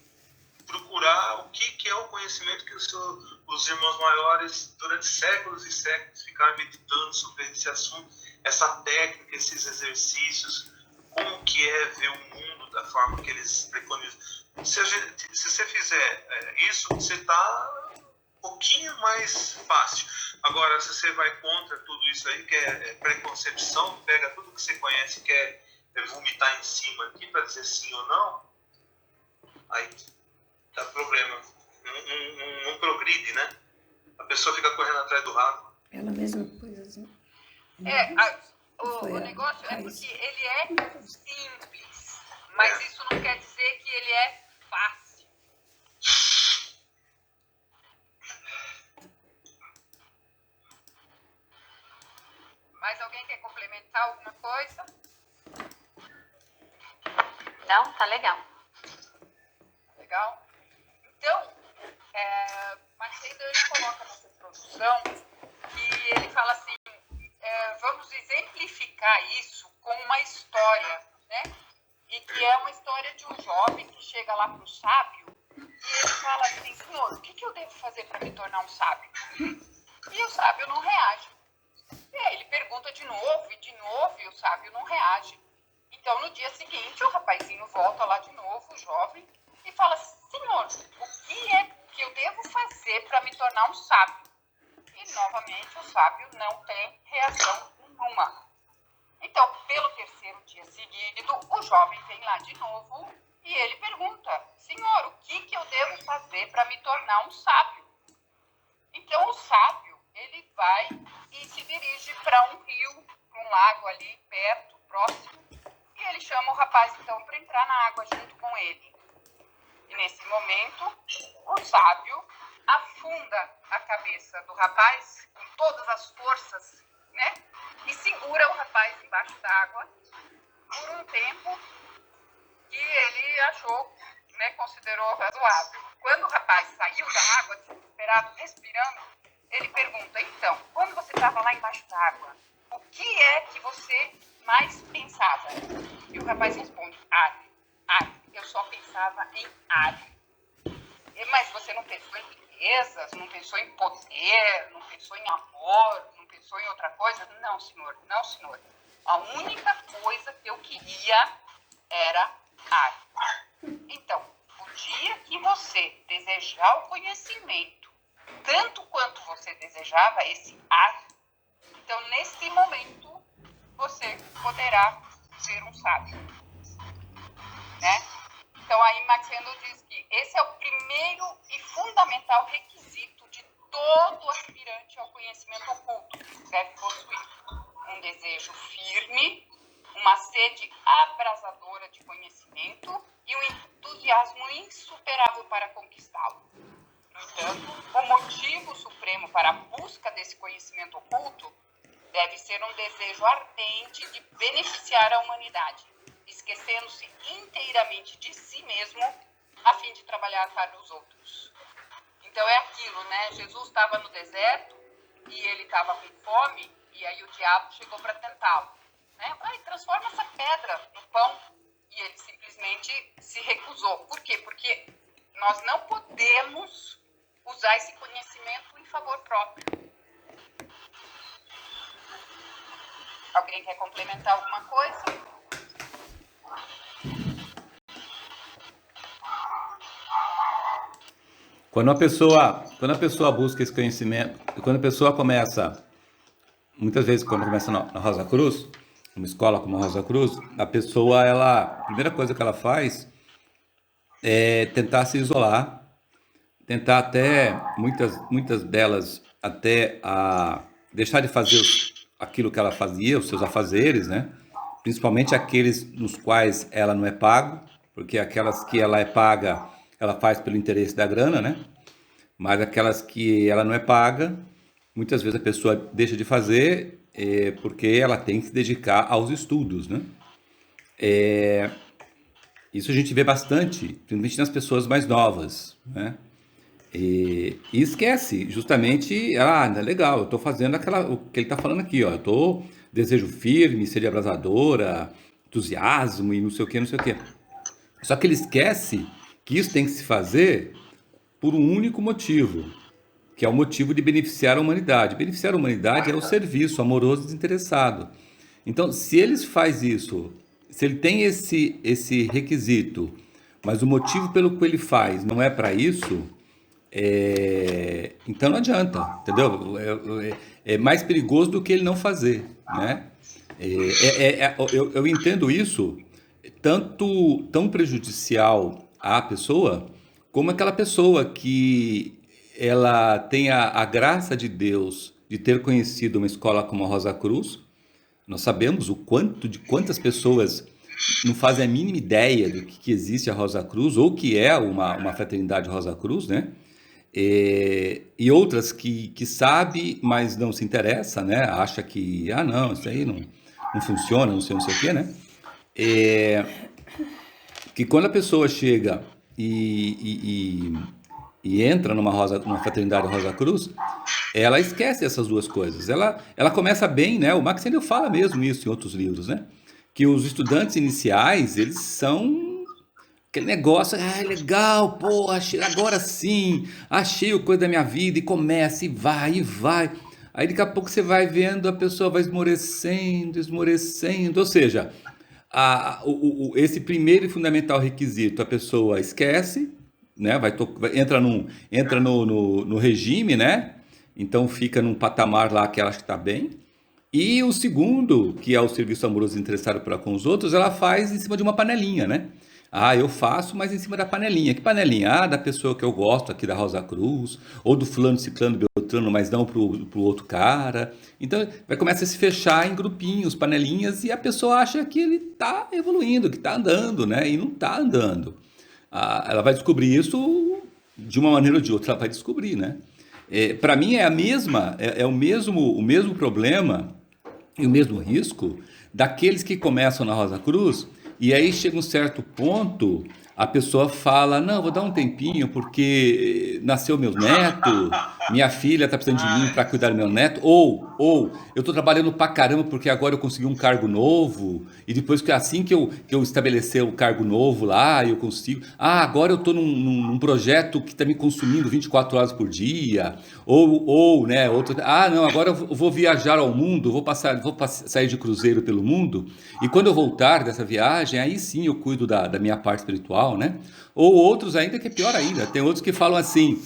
procurar o que é o conhecimento que os irmãos maiores, durante séculos e séculos, ficaram meditando sobre esse assunto, essa técnica, esses exercícios, como que é ver o mundo da forma que eles preconizam. Se você fizer isso, você está um pouquinho mais fácil. Agora, se você vai contra tudo isso aí, que é preconcepção, pega tudo que você conhece e quer vomitar em cima aqui para dizer sim ou não, aí dá problema. Não progride, né? A pessoa fica correndo atrás do rato. Ela mesma pôs assim. O negócio é porque ele é simples, mas isso não quer dizer que ele é fácil. Mais alguém quer complementar alguma coisa? Não? Tá legal. Legal? Então, Macedo ele coloca nessa introdução que ele fala assim, vamos exemplificar isso com uma história, né? E que é uma história de um jovem que chega lá para o sábio e ele fala assim, senhor, o que eu devo fazer para me tornar um sábio? E o sábio não reage. E aí ele pergunta de novo e o sábio não reage. Então, no dia seguinte, o rapazinho volta lá de novo, o jovem, e fala, senhor, o que é que eu devo fazer para me tornar um sábio? E, novamente, o sábio não tem reação nenhuma. Então, pelo terceiro dia seguido, o jovem vem lá de novo e ele pergunta, senhor, o que eu devo fazer para me tornar um sábio? Então, o sábio, ele vai e se dirige para um rio, para um lago ali perto, próximo, e ele chama o rapaz, então, para entrar na água. água junto com ele. E nesse momento, o sábio afunda a cabeça do rapaz com todas as forças, né? E segura o rapaz embaixo d'água por um tempo que ele achou, né, considerou razoável. Quando o rapaz saiu da água, desesperado, respirando, ele pergunta: então, quando você estava lá embaixo d'água, o que é que você mais pensava? E o rapaz responde: ar. Eu só pensava em ar. Mas você não pensou em riquezas, não pensou em poder, não pensou em amor, não pensou em outra coisa? Não, senhor, não, senhor. A única coisa que eu queria era ar. Então, o dia que você desejar o conhecimento, tanto quanto você desejava esse ar, então, nesse momento, você poderá ser um sábio, né? Então, aí Max Rendel diz que esse é o primeiro e fundamental requisito de todo aspirante ao conhecimento oculto. Deve possuir um desejo firme, uma sede abrasadora de conhecimento e um entusiasmo insuperável para conquistá-lo. No entanto, o motivo supremo para a busca desse conhecimento oculto deve ser um desejo ardente de beneficiar a humanidade, esquecendo-se inteiramente de si mesmo, a fim de trabalhar para os outros. Então é aquilo, né? Jesus estava no deserto e ele estava com fome, e aí o diabo chegou para tentá-lo, né? Vai, transforma essa pedra no pão. E ele simplesmente se recusou. Por quê? Porque nós não podemos usar esse conhecimento em favor próprio. Alguém quer complementar alguma coisa? Quando a pessoa busca esse conhecimento, quando a pessoa começa, muitas vezes quando começa na Rosa Cruz, uma escola como a Rosa Cruz, a pessoa, a primeira coisa que ela faz é tentar se isolar, tentar até, muitas delas, até deixar de fazer aquilo que ela fazia, os seus afazeres, né? Principalmente aqueles nos quais ela não é pago, porque aquelas que ela é paga, ela faz pelo interesse da grana, né? Mas aquelas que ela não é paga, muitas vezes a pessoa deixa de fazer porque ela tem que se dedicar aos estudos, né? Isso a gente vê bastante, principalmente nas pessoas mais novas, né? E esquece, justamente, é legal, eu estou fazendo o que ele está falando aqui, ó, eu estou desejo firme, sede abrasadora, entusiasmo e não sei o que, não sei o que. Só que ele esquece que isso tem que se fazer por um único motivo, que é o motivo de beneficiar a humanidade. Beneficiar a humanidade é o serviço amoroso desinteressado. Então, se ele faz isso, se ele tem esse requisito, mas o motivo pelo qual ele faz não é para isso, então não adianta, entendeu? É mais perigoso do que ele não fazer, né? Eu entendo isso tão prejudicial à pessoa, como aquela pessoa que ela tem a graça de Deus de ter conhecido uma escola como a Rosa Cruz. Nós sabemos quantas pessoas não fazem a mínima ideia do que existe a Rosa Cruz, ou que é uma fraternidade Rosa Cruz, né? E outras que sabe, mas não se interessa, né? Acha que, não, isso aí não funciona, não sei o que, né? Que quando a pessoa chega e entra numa fraternidade Rosa Cruz, ela esquece essas duas coisas. Ela começa bem, né? O Max Rendel fala mesmo isso em outros livros, né? Que os estudantes iniciais, eles são aquele negócio, legal, pô, agora sim, achei o coisa da minha vida, e começa, e vai. Aí daqui a pouco você vai vendo, a pessoa vai esmorecendo, ou seja, esse primeiro e fundamental requisito, a pessoa esquece, né? Entra no regime, né? Então fica num patamar lá que ela acha que está bem. E o segundo, que é o serviço amoroso interessado para com os outros, ela faz em cima de uma panelinha, né? Eu faço, mas em cima da panelinha. Que panelinha? Da pessoa que eu gosto aqui da Rosa Cruz, ou do fulano, ciclano, beltrano. Beltrano, mas não pro outro cara. Então vai começar a se fechar em grupinhos, panelinhas, e a pessoa acha que ele está evoluindo, que está andando, né? E não está andando. Ela vai descobrir isso de uma maneira ou de outra, ela vai descobrir, né? Para mim é o mesmo problema e o mesmo risco daqueles que começam na Rosa Cruz e aí chega um certo ponto, a pessoa fala, não, vou dar um tempinho porque nasceu meu neto, minha filha está precisando de mim para cuidar do meu neto, ou eu estou trabalhando pra caramba porque agora eu consegui um cargo novo e depois que assim que eu estabelecer o cargo novo lá, eu consigo, agora eu estou num projeto que está me consumindo 24 horas por dia, né, outro, não, agora eu vou viajar ao mundo, vou sair de cruzeiro pelo mundo e quando eu voltar dessa viagem, aí sim eu cuido da minha parte espiritual, né? Ou outros ainda que é pior ainda, tem outros que falam assim,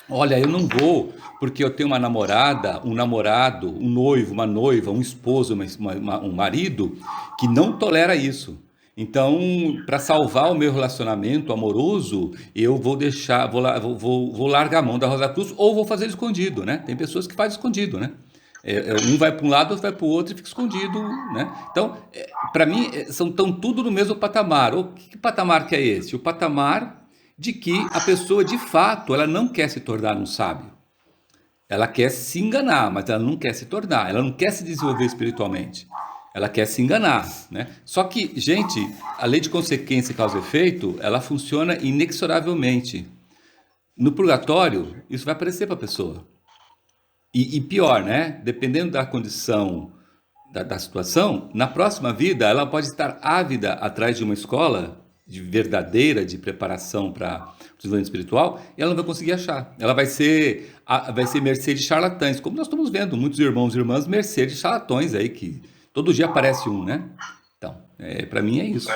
olha, eu não vou porque eu tenho uma namorada, um namorado, um noivo, uma noiva, um esposo, um marido que não tolera isso. Então, para salvar o meu relacionamento amoroso, eu vou largar a mão da Rosa Cruz ou vou fazer escondido, né? Tem pessoas que fazem escondido, né? Um vai para um lado, outro vai para o outro e fica escondido, né? Então, para mim, estão tudo no mesmo patamar. Que patamar que é esse? O patamar de que a pessoa, de fato, ela não quer se tornar um sábio. Ela quer se enganar, mas ela não quer se tornar. Ela não quer se desenvolver espiritualmente. Ela quer se enganar, né? Só que, gente, a lei de consequência e causa e efeito, ela funciona inexoravelmente. No purgatório, isso vai aparecer para a pessoa. E pior, né? Dependendo da condição da situação, na próxima vida ela pode estar ávida atrás de uma escola verdadeira de preparação para o desenvolvimento espiritual e ela não vai conseguir achar. Ela vai ser mercê de charlatães, como nós estamos vendo muitos irmãos e irmãs mercê de charlatões aí, que todo dia aparece um, né? Então, para mim é isso.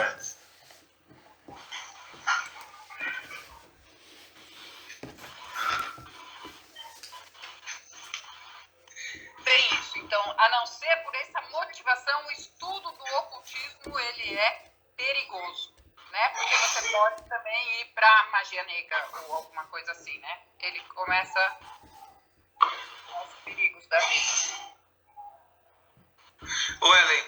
A não ser por essa motivação, o estudo do ocultismo, ele é perigoso, né? Porque você pode também ir para magia negra ou alguma coisa assim, né? Ele começa os perigos da vida. Ô, Ellen,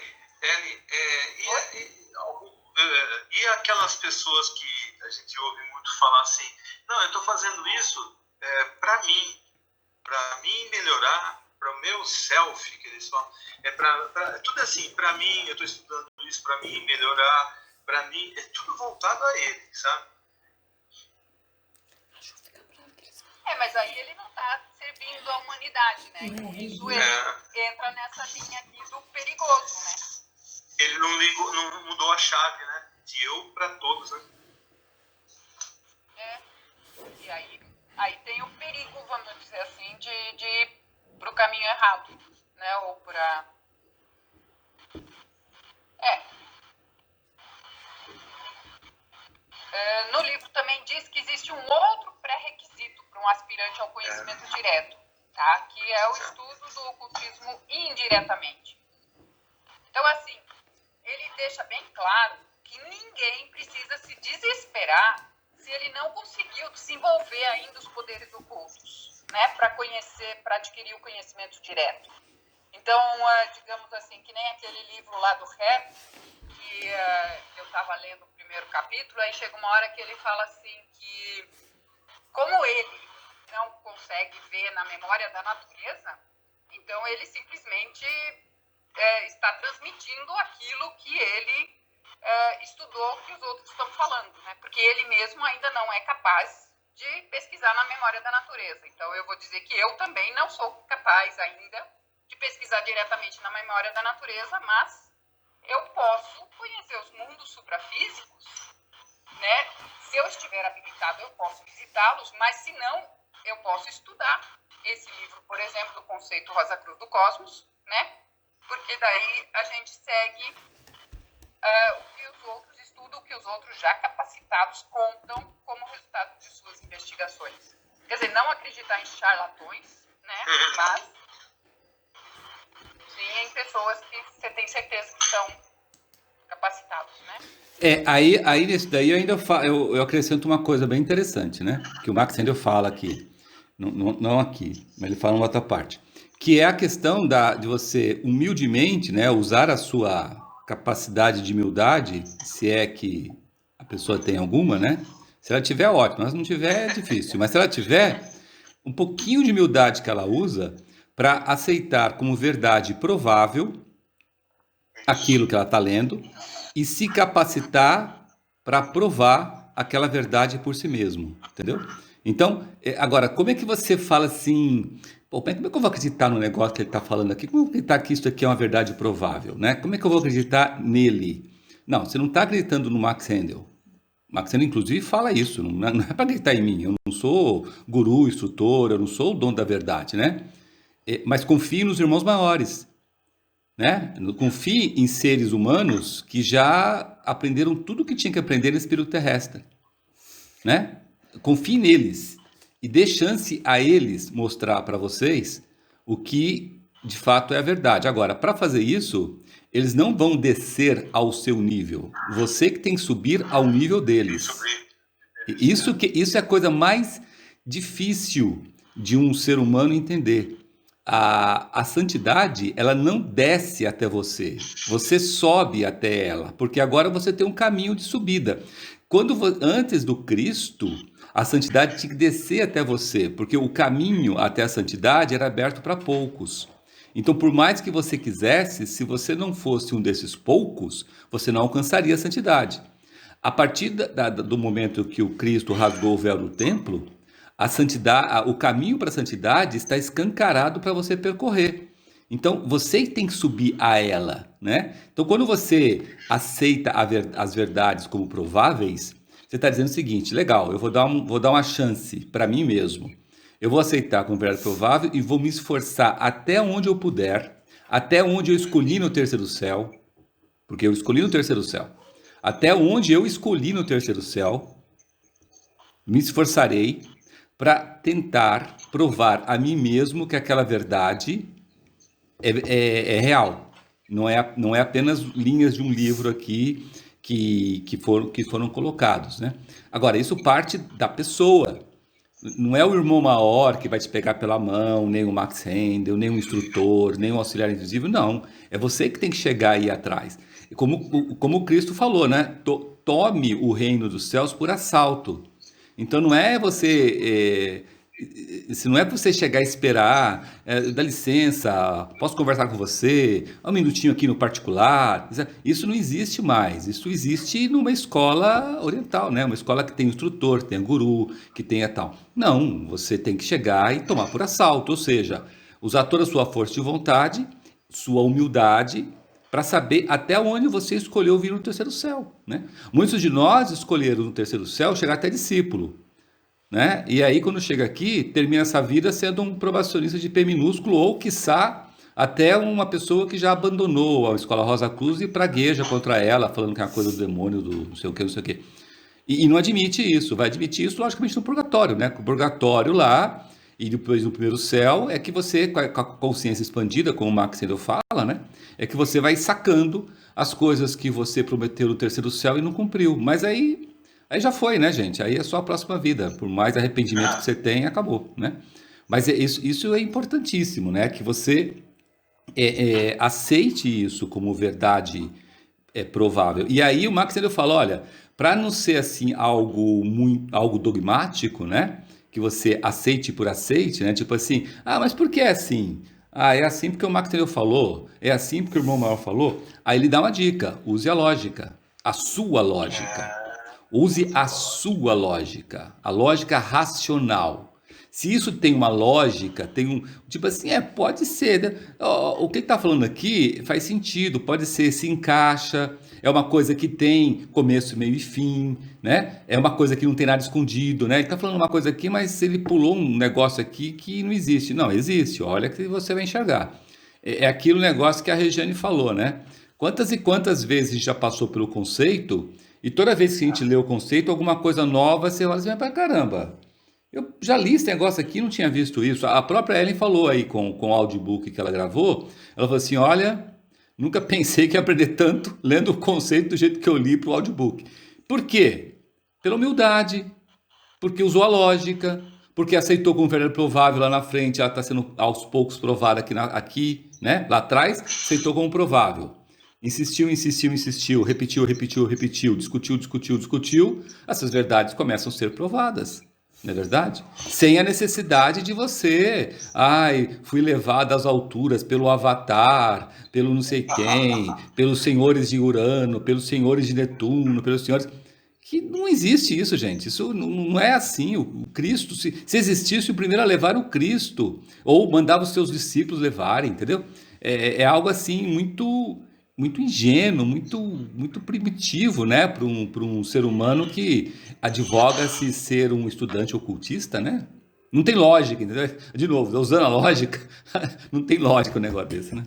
e aquelas pessoas que a gente ouve muito falar assim, não, eu estou fazendo isso para mim melhorar, para o meu self, que eles falam, tudo assim, para mim, eu estou estudando isso para mim melhorar, para mim, é tudo voltado a ele, sabe? Mas aí ele não está servindo a humanidade, né? Então, isso ele entra nessa linha aqui do perigoso, né? Ele não mudou a chave, né? De eu para todos, né? E aí tem o perigo, vamos dizer assim, de ir para o caminho errado, né? Ou para... No livro também diz que existe um outro pré-requisito para um aspirante ao conhecimento direto, tá? Que é o estudo do ocultismo indiretamente. Então, assim, ele deixa bem claro que ninguém precisa se desesperar se ele não conseguiu desenvolver ainda os poderes ocultos, né? Para adquirir o conhecimento direto. Então, digamos assim, que nem aquele livro lá do Hertz, que eu estava lendo o primeiro capítulo, aí chega uma hora que ele fala assim que, como ele não consegue ver na memória da natureza, então ele simplesmente está transmitindo aquilo que ele estudou, que os outros estão falando, né? Porque ele mesmo ainda não é capaz de pesquisar na memória da natureza. Então eu vou dizer que eu também não sou capaz ainda de pesquisar diretamente na memória da natureza, mas eu posso conhecer os mundos suprafísicos, né? Se eu estiver habilitado, eu posso visitá-los, mas se não, eu posso estudar esse livro, por exemplo, do conceito Rosa Cruz do Cosmos, né? Porque daí a gente segue o que os outros estudam, o que os outros já capacitados contam como resultado de suas investigações. Quer dizer, não acreditar em charlatões, né? Mas sim em pessoas que você tem certeza que são capacitados, né? Aí nesse daí eu acrescento uma coisa bem interessante, né? Que o Max Handel fala aqui. Não aqui, mas ele fala em outra parte. Que é a questão de você humildemente, né, usar a sua capacidade de humildade, se é que a pessoa tem alguma, né? Se ela tiver, ótimo, mas se não tiver, é difícil. Mas se ela tiver, um pouquinho de humildade que ela usa para aceitar como verdade provável aquilo que ela está lendo e se capacitar para provar aquela verdade por si mesmo, entendeu? Então, agora, como é que você fala assim, pô, como é que eu vou acreditar no negócio que ele está falando aqui? Como eu vou acreditar que isso aqui é uma verdade provável, né? Como é que eu vou acreditar nele? Não, você não está acreditando no Max Handel. Max Handel, inclusive, fala isso, não é para acreditar em mim, eu não sou guru, instrutor, eu não sou o dono da verdade, né? Mas confie nos irmãos maiores, né? Confie em seres humanos que já aprenderam tudo o que tinha que aprender nesse período terrestre, né? Confie neles e dê chance a eles mostrar para vocês o que de fato é a verdade. Agora, para fazer isso, eles não vão descer ao seu nível. Você que tem que subir ao nível deles. Isso é a coisa mais difícil de um ser humano entender. A santidade, ela não desce até você. Você sobe até ela, porque agora você tem um caminho de subida. Antes do Cristo, a santidade tinha que descer até você, porque o caminho até a santidade era aberto para poucos. Então, por mais que você quisesse, se você não fosse um desses poucos, você não alcançaria a santidade. A partir do momento que o Cristo rasgou o véu do templo, a santidade, o caminho para a santidade está escancarado para você percorrer. Então, você tem que subir a ela, né? Então, quando você aceita as verdades como prováveis, você está dizendo o seguinte, legal, eu vou dar uma chance para mim mesmo. Eu vou aceitar como verdade provável e vou me esforçar até onde eu puder, até onde eu escolhi no terceiro céu, porque eu escolhi no terceiro céu. Até onde eu escolhi no terceiro céu, me esforçarei para tentar provar a mim mesmo que aquela verdade é real. Não é apenas linhas de um livro aqui que foram colocados, né? Agora, isso parte da pessoa. Não é o irmão maior que vai te pegar pela mão, nem o Max Handel, nem o instrutor, nem o auxiliar invisível, não. É você que tem que chegar aí atrás. Como o Cristo falou, né? Tome o reino dos céus por assalto. Então não é você chegar e esperar, dá licença, posso conversar com você, um minutinho aqui no particular. Isso não existe mais. Isso existe numa escola oriental, né? Uma escola que tem instrutor, tem guru, que tenha tal. Não, você tem que chegar e tomar por assalto, ou seja, usar toda a sua força de vontade, sua humildade, para saber até onde você escolheu vir no terceiro céu, né? Muitos de nós escolheram no terceiro céu chegar até discípulo, né? E aí, quando chega aqui, termina essa vida sendo um probacionista de P minúsculo ou, quiçá, até uma pessoa que já abandonou a Escola Rosa Cruz e pragueja contra ela, falando que é uma coisa do demônio, do não sei o que, não sei o que. E não admite isso. Vai admitir isso, logicamente, no purgatório, né? O purgatório lá, e depois no primeiro céu, é que você, com a consciência expandida, como o Max Handel fala, né? É que você vai sacando as coisas que você prometeu no terceiro céu e não cumpriu. Mas aí já foi, né, gente? Aí é só a próxima vida. Por mais arrependimento que você tenha, acabou, né? Mas isso é importantíssimo, né? Que você aceite isso como verdade provável. E aí o Max Handel fala, olha, para não ser assim algo dogmático, né? Que você aceite por aceite, né? Tipo assim, mas por que é assim? É assim porque o Max Handel falou, é assim porque o irmão maior falou. Aí ele dá uma dica, use a lógica, a sua lógica. Use a sua lógica, a lógica racional. Se isso tem uma lógica, tipo assim, pode ser, né? O que ele está falando aqui faz sentido, pode ser, se encaixa, é uma coisa que tem começo, meio e fim, né? É uma coisa que não tem nada escondido, né? Ele está falando uma coisa aqui, mas ele pulou um negócio aqui que não existe. Não, existe, olha que você vai enxergar. É aquilo negócio que a Regiane falou, né? Quantas e quantas vezes a gente já passou pelo conceito, e toda vez que a gente lê o conceito, alguma coisa nova, você olha assim, para caramba, eu já li esse negócio aqui, não tinha visto isso. A própria Ellen falou aí com o audiobook que ela gravou, ela falou assim, olha, nunca pensei que ia aprender tanto lendo o conceito do jeito que eu li para o audiobook. Por quê? Pela humildade, porque usou a lógica, porque aceitou como verdade provável lá na frente, ela está sendo aos poucos provada aqui, né? Lá atrás, aceitou como provável. Insistiu, repetiu, discutiu, essas verdades começam a ser provadas, não é verdade? Sem a necessidade de você, fui levado às alturas pelo Avatar, pelo não sei quem, pelos senhores de Urano, pelos senhores de Netuno, pelos senhores... Que não existe isso, gente. Isso não é assim. O Cristo, se existisse, o primeiro a levar o Cristo, ou mandava os seus discípulos levarem, entendeu? É algo assim muito ingênuo, muito primitivo, né, para um ser humano que advoga-se ser um estudante ocultista, né? Não tem lógica, entendeu? De novo, usando a lógica, não tem lógica um negócio desse, né?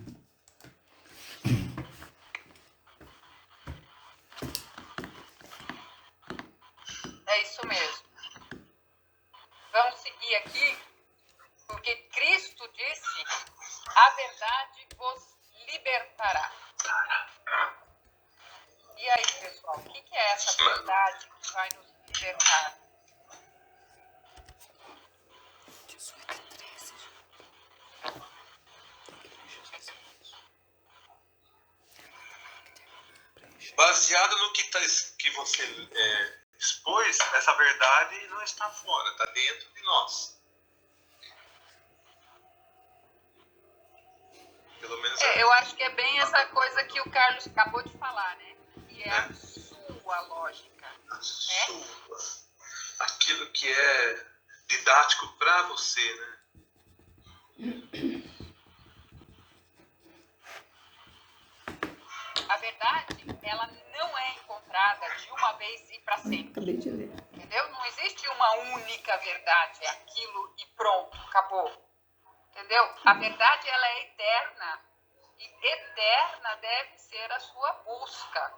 É isso mesmo. Vamos seguir aqui, porque Cristo disse: a verdade vos libertará. E aí, pessoal, o que é essa verdade que vai nos libertar? Baseado no que você expôs, essa verdade não está fora, está dentro de nós. Pelo menos eu acho que é bem essa coisa que o Carlos acabou de falar, né? Que é a sua lógica. A sua. Aquilo que é didático para você, né? A verdade, ela não é encontrada de uma vez e para sempre. Acabei de ler. Entendeu? Não existe uma única verdade, é aquilo e pronto, acabou. Entendeu? A verdade, ela é eterna. E eterna deve ser a sua busca.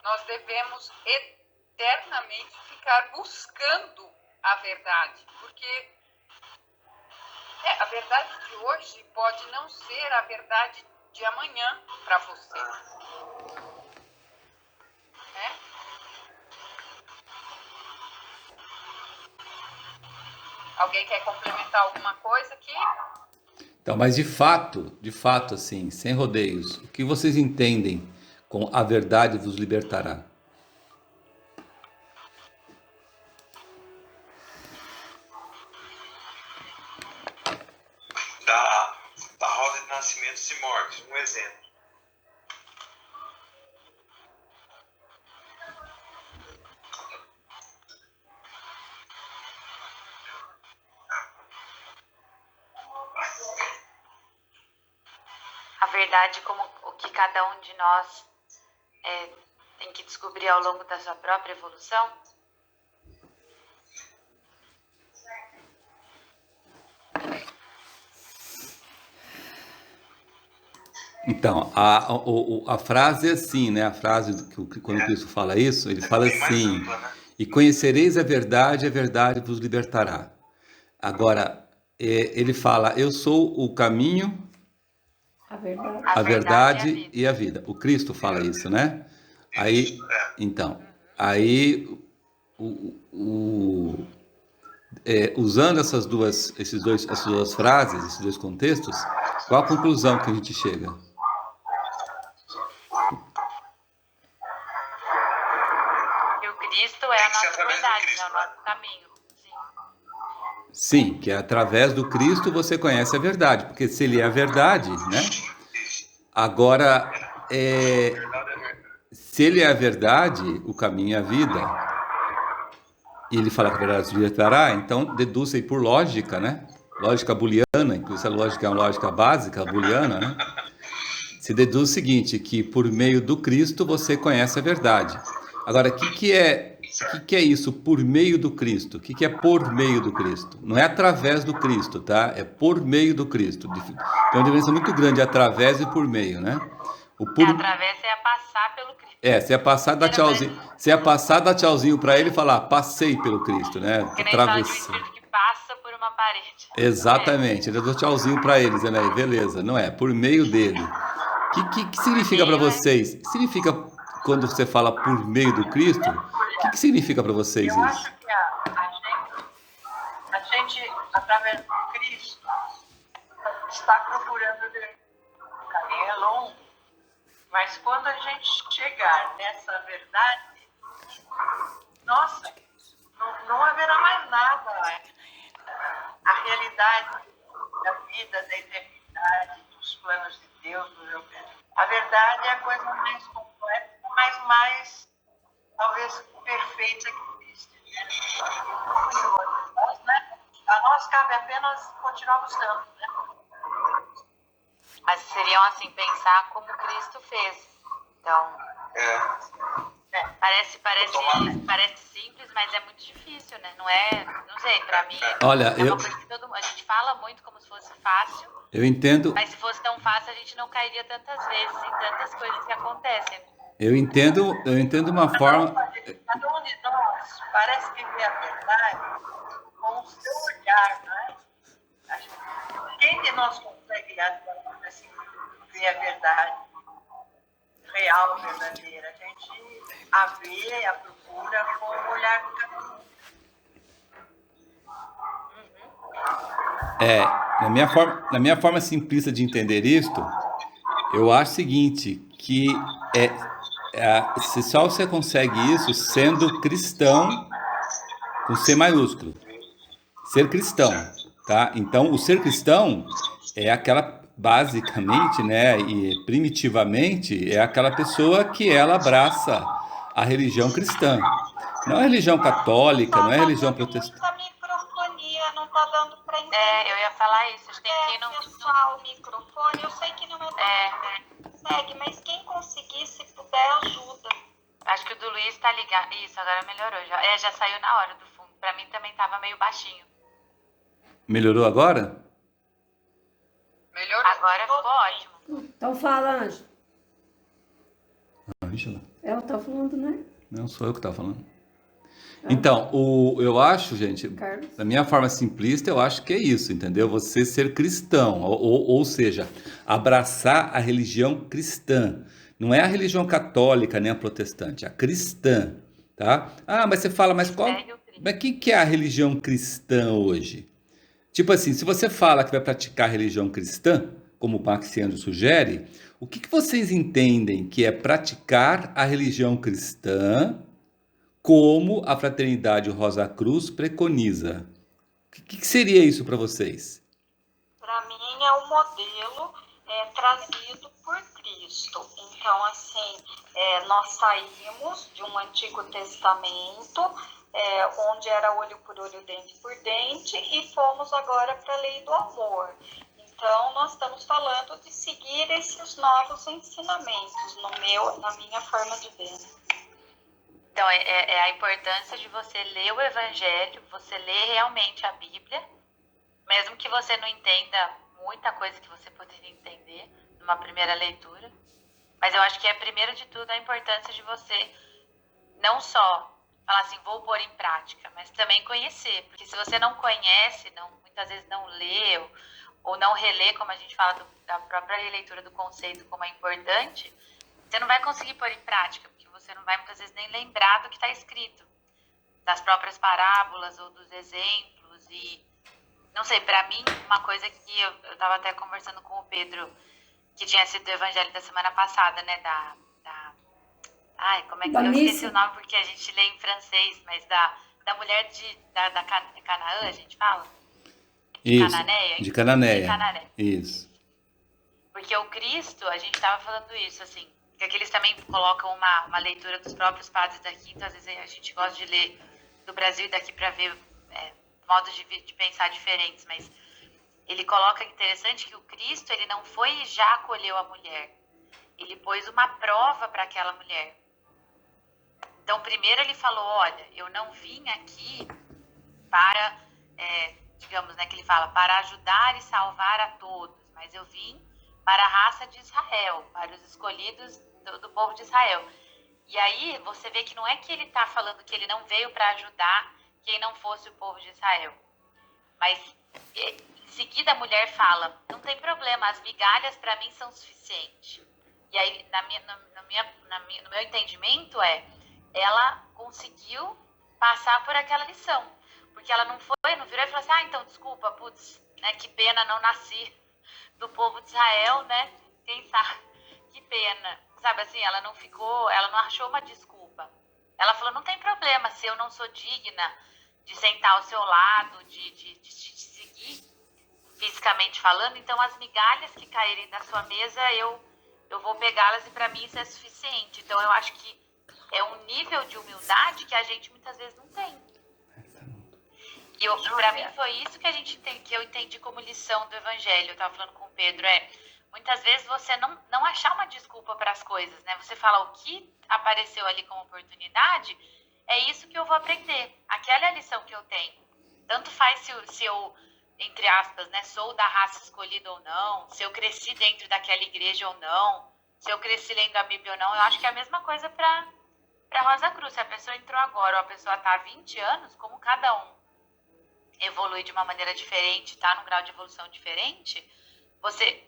Nós devemos eternamente ficar buscando a verdade. Porque a verdade de hoje pode não ser a verdade de amanhã para você. Né? Alguém quer complementar alguma coisa aqui? Então, mas de fato, assim, sem rodeios, o que vocês entendem com a verdade vos libertará? Da roda de nascimentos e mortes, um exemplo. A verdade como o que cada um de nós tem que descobrir ao longo da sua própria evolução. Então, a frase é assim, né? A frase que quando Cristo fala isso, ele fala assim: ampla, né? e conhecereis a verdade vos libertará. Agora, ele fala: eu sou o caminho, a verdade e a vida. O Cristo fala isso, né? Aí, então, usando essas duas frases, esses dois contextos, qual a conclusão que a gente chega? E o Cristo é a nossa verdade, é o nosso caminho. Sim, que através do Cristo você conhece a verdade, porque se ele é a verdade, né? Agora, se ele é a verdade, o caminho é a vida, e ele fala que a verdade se libertará, então deduz aí por lógica, né? Lógica booleana, inclusive a lógica é uma lógica básica booleana, né? Se deduz o seguinte, que por meio do Cristo você conhece a verdade. Agora, o que é isso por meio do Cristo? O que é por meio do Cristo? Não é através do Cristo, tá? É por meio do Cristo. Tem uma diferença muito grande através e por meio, né? Através é passar pelo Cristo. Você ia passar, dar tchauzinho para ele e falar, passei pelo Cristo, né? Que nem fala de um espírito que passa por uma parede. Exatamente, eu dou tchauzinho para eles, né? Beleza, não é? Por meio dele. O que significa para vocês? Significa, quando você fala por meio do Cristo, o que significa para vocês Eu isso? acho que a gente através do Cristo, está procurando o caminho é longo, mas quando a gente chegar nessa verdade, nossa, não haverá mais nada. A realidade da vida, da eternidade, dos planos de Deus, do meu Deus. A verdade é a coisa mais completa, mas mais, talvez, perfeita que existe. A nós cabe apenas continuar buscando, né? Mas seriam assim, pensar como Cristo fez. Então, parece simples, mas é muito difícil, né? Não sei, pra mim Olha, é uma coisa que a gente fala muito como se fosse fácil, eu entendo, mas se fosse tão fácil a gente não cairia tantas vezes em tantas coisas que acontecem. eu entendo uma forma. Cada um de nós parece que vê a verdade com o seu olhar, não é? Quem de nós consegue assim, ver a verdade real, verdadeira? A gente a vê, a procura com o olhar do cada um. Na minha forma simplista de entender isto, eu acho o seguinte, que se só você consegue isso sendo cristão com C maiúsculo. Ser cristão, tá? Então, o ser cristão é aquela, basicamente, né, e primitivamente, é aquela pessoa que ela abraça a religião cristã. Não é religião católica, não é religião protestante. Muita microfonia, não tá dando para entender. Eu ia falar isso, a gente tem que ir no... Fechar o microfone, eu sei que não consegue, mas quem conseguir, se puder, ajuda. Acho que o do Luiz tá ligado. Isso, agora melhorou. Já saiu na hora do fundo. Pra mim também tava meio baixinho. Melhorou agora? Melhorou. Agora ficou ótimo. Então fala, Ângela. Ângela? Ela tá falando, né? Não sou eu que estava falando. Então, eu acho, gente, Carlos? da minha forma simplista, eu acho que é isso, entendeu? Você ser cristão, ou seja, abraçar a religião cristã. Não é a religião católica nem a protestante, a cristã, tá? Ah, mas você fala, mas o que é a religião cristã hoje? Tipo assim, se você fala que vai praticar a religião cristã, como o Maxiandro sugere, o que vocês entendem que é praticar a religião cristã como a Fraternidade Rosa Cruz preconiza? O que seria isso para vocês? Para mim é o modelo trazido por Cristo. Então, assim, nós saímos de um Antigo Testamento, onde era olho por olho, dente por dente, e fomos agora para a lei do amor. Então, nós estamos falando de seguir esses novos ensinamentos, na minha forma de ver. Então, é a importância de você ler o Evangelho, você ler realmente a Bíblia, mesmo que você não entenda muita coisa que você poderia entender numa primeira leitura. Mas eu acho que primeiro de tudo, a importância de você não só falar assim, vou pôr em prática, mas também conhecer. Porque se você não conhece, muitas vezes não lê, ou não relê, como a gente fala da própria releitura do conceito, como é importante, você não vai conseguir pôr em prática, porque você não vai muitas vezes nem lembrar do que está escrito, das próprias parábolas ou dos exemplos. E não sei, para mim, uma coisa que eu estava até conversando com o Pedro, que tinha sido do evangelho da semana passada, né, como é que eu esqueci o nome porque a gente lê em francês, mas da mulher da Canaã, a gente fala? Isso, Cananéia? de Cananéia. Canané. Isso. Porque o Cristo, a gente estava falando isso, assim, que eles também colocam uma leitura dos próprios padres daqui, então às vezes a gente gosta de ler do Brasil e daqui para ver modos de pensar diferentes, mas ele coloca interessante que o Cristo, ele não foi e já acolheu a mulher, ele pôs uma prova para aquela mulher. Então, primeiro ele falou, olha, eu não vim aqui para, digamos, né, que ele fala, para ajudar e salvar a todos, mas eu vim para a raça de Israel, para os escolhidos do povo de Israel. E aí você vê que não é que ele está falando que ele não veio para ajudar quem não fosse o povo de Israel. Mas em seguida a mulher fala, não tem problema, as migalhas para mim são suficientes. E aí no meu entendimento ela conseguiu passar por aquela lição. Porque ela não virou e falou assim, então, desculpa, putz, né, que pena, não nasci do povo de Israel, né, quem sabe, que pena, sabe assim, ela não achou uma desculpa. Ela falou, não tem problema, se eu não sou digna de sentar ao seu lado, de te seguir, fisicamente falando, então as migalhas que caírem da sua mesa, eu vou pegá-las e para mim isso é suficiente. Então eu acho que é um nível de humildade que a gente muitas vezes não tem. E para mim foi isso que eu entendi como lição do Evangelho. Eu estava falando com o Pedro, muitas vezes você não achar uma desculpa para as coisas, né? Você fala o que apareceu ali como oportunidade, é isso que eu vou aprender. Aquela é a lição que eu tenho. Tanto faz se eu, entre aspas, né, sou da raça escolhida ou não, se eu cresci dentro daquela igreja ou não, se eu cresci lendo a Bíblia ou não, eu acho que é a mesma coisa para Rosa Cruz. Se a pessoa entrou agora ou a pessoa está há 20 anos, como cada um evolui de uma maneira diferente, está num grau de evolução diferente, você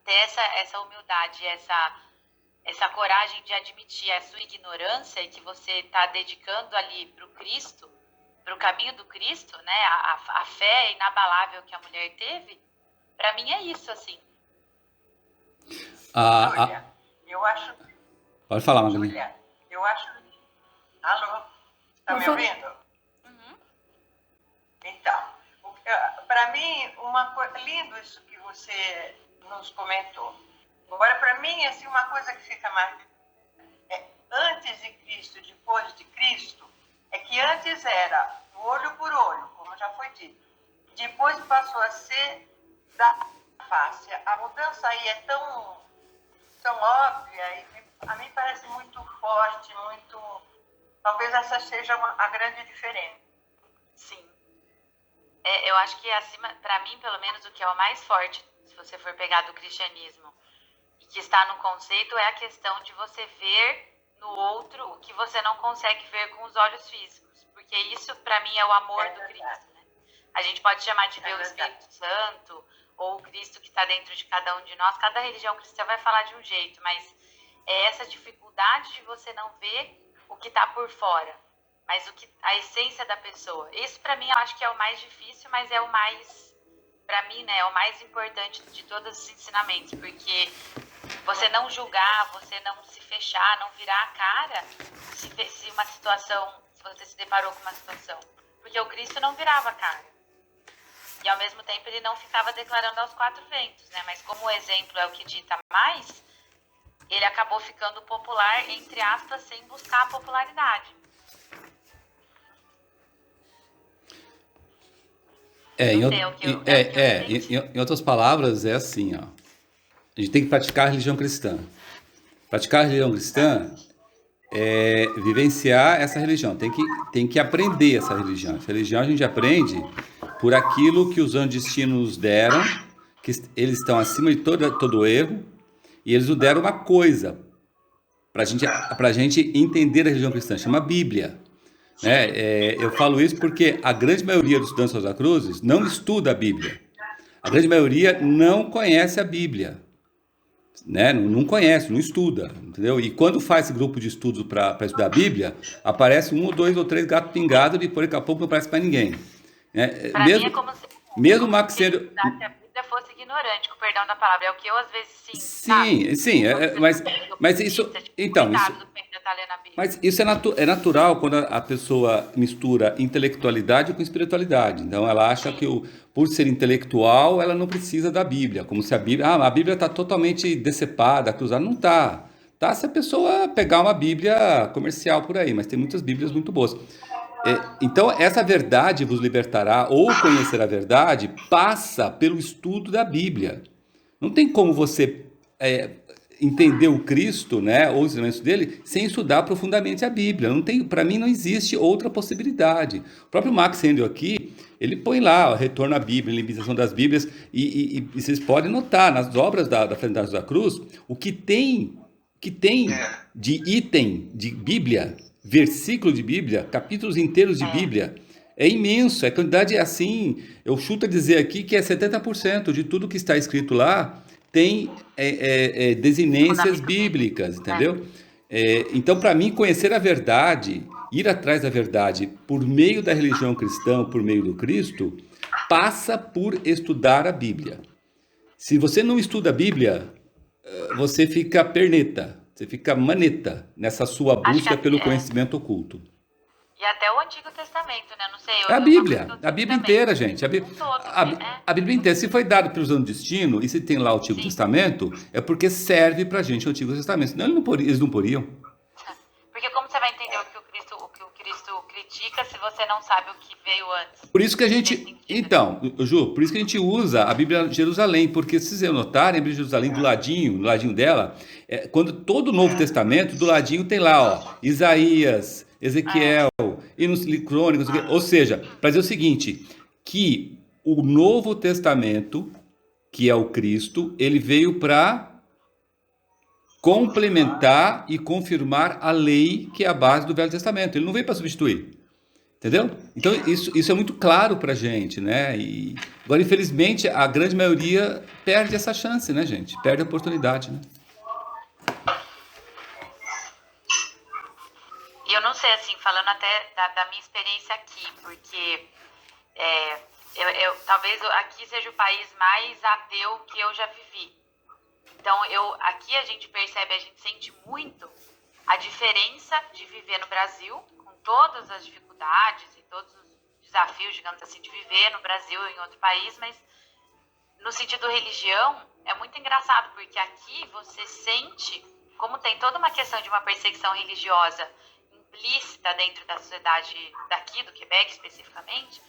ter essa humildade, essa coragem de admitir a sua ignorância e que você está dedicando ali para o Cristo, para o caminho do Cristo, né? A fé inabalável que a mulher teve, para mim é isso, assim. Olha, eu acho... Pode falar, Magali. Julia, eu acho... Alô? Está me ouvindo? Então, para mim, uma coisa... Lindo isso que você nos comentou. Agora, para mim, assim, uma coisa que fica mais... antes de Cristo, depois de Cristo, é que antes era olho por olho, como já foi dito. Depois passou a ser da face. A mudança aí é tão óbvia e a mim parece muito forte, muito... Talvez essa seja a grande diferença. Sim. Eu acho que acima, para mim, pelo menos, o que é o mais forte, se você for pegar do cristianismo, e que está no conceito, é a questão de você ver no outro o que você não consegue ver com os olhos físicos. Porque isso, para mim, é o amor do Cristo, né? A gente pode chamar de ver o Espírito Santo, ou o Cristo que está dentro de cada um de nós. Cada religião cristã vai falar de um jeito, mas é essa dificuldade de você não ver o que está por fora, mas a essência da pessoa. Isso, para mim, eu acho que é o mais difícil, mas é o mais, para mim, né, é o mais importante de todos os ensinamentos, porque você não julgar, você não se fechar, não virar a cara se uma situação, se você se deparou com uma situação. Porque o Cristo não virava a cara. E, ao mesmo tempo, ele não ficava declarando aos quatro ventos, né? Mas como o exemplo é o que dita mais, ele acabou ficando popular, entre aspas, sem buscar a popularidade. Em outras palavras, é assim, ó. A gente tem que praticar a religião cristã. Praticar a religião cristã é vivenciar essa religião. Tem que aprender essa religião. Essa religião a gente aprende por aquilo que os anjos destinos nos deram, que eles estão acima de todo erro, e eles nos deram uma coisa para a gente entender a religião cristã, chama Bíblia. Né? Eu falo isso porque a grande maioria dos estudantes Rosa Cruzes não estuda a Bíblia. A grande maioria não conhece a Bíblia. Né? Não conhece, não estuda, entendeu? E quando faz esse grupo de estudos para estudar a Bíblia, aparece 1 ou 2 ou 3 gatos pingados e depois daqui a pouco não aparece para ninguém. Né? Para mim é como se mesmo Max sendo... se a Bíblia fosse ignorante, com o perdão da palavra. É o que eu às vezes sinto. Sim, mas isso... Então, mas isso é natural quando a pessoa mistura intelectualidade com espiritualidade. Então, ela acha que por ser intelectual, ela não precisa da Bíblia. Como se a Bíblia está totalmente decepada, cruzada. Não está. Tá se a pessoa pegar uma Bíblia comercial por aí, mas tem muitas Bíblias muito boas. Então, essa verdade vos libertará, ou conhecer a verdade, passa pelo estudo da Bíblia. Não tem como você entender o Cristo, né, ou os ensinamentos dele, sem estudar profundamente a Bíblia. Para mim, não existe outra possibilidade. O próprio Max Handel aqui, ele põe lá o retorno à Bíblia, a limitação das Bíblias, e vocês podem notar, nas obras da Fraternidade da Cruz, o que tem de item de Bíblia, versículo de Bíblia, capítulos inteiros de Bíblia, é imenso. A quantidade é assim, eu chuto a dizer aqui que é 70% de tudo que está escrito lá tem desinências bíblicas, entendeu? Então, para mim, conhecer a verdade ir atrás da verdade por meio da religião cristã, por meio do Cristo, passa por estudar a Bíblia. Se você não estuda a Bíblia, você fica perneta, você fica maneta nessa sua busca pelo conhecimento oculto. E até o Antigo Testamento, né? Não sei. A Bíblia inteira, gente. A Bíblia inteira. Se foi dado pelos anos destino, e se tem lá o Antigo Testamento, é porque serve pra gente o Antigo Testamento. Senão eles não poriam. Porque como você vai entender o que o Cristo critica se você não sabe o que veio antes? Por isso que a gente... Então, Ju, por isso que a gente usa a Bíblia de Jerusalém, porque se vocês notarem, a Bíblia de Jerusalém, do ladinho dela, quando todo o Novo Testamento, do ladinho tem lá, ó, Isaías, Ezequiel, e nos Crônicas, ou seja, para dizer o seguinte, que o Novo Testamento, que é o Cristo, ele veio para complementar e confirmar a lei que é a base do Velho Testamento. Ele não veio para substituir. Entendeu? Então, isso é muito claro para a gente, né? E agora, infelizmente, a grande maioria perde essa chance, né, gente? Perde a oportunidade, né? E eu não sei, assim, falando até da minha experiência aqui, porque talvez aqui seja o país mais ateu que eu já vivi. Então, aqui a gente percebe, a gente sente muito a diferença de viver no Brasil, com todas as dificuldades e todos os desafios, digamos assim, de viver no Brasil ou em outro país, mas no sentido religião, é muito engraçado, porque aqui você sente, como tem toda uma questão de uma perseguição religiosa implícita dentro da sociedade daqui, do Quebec especificamente,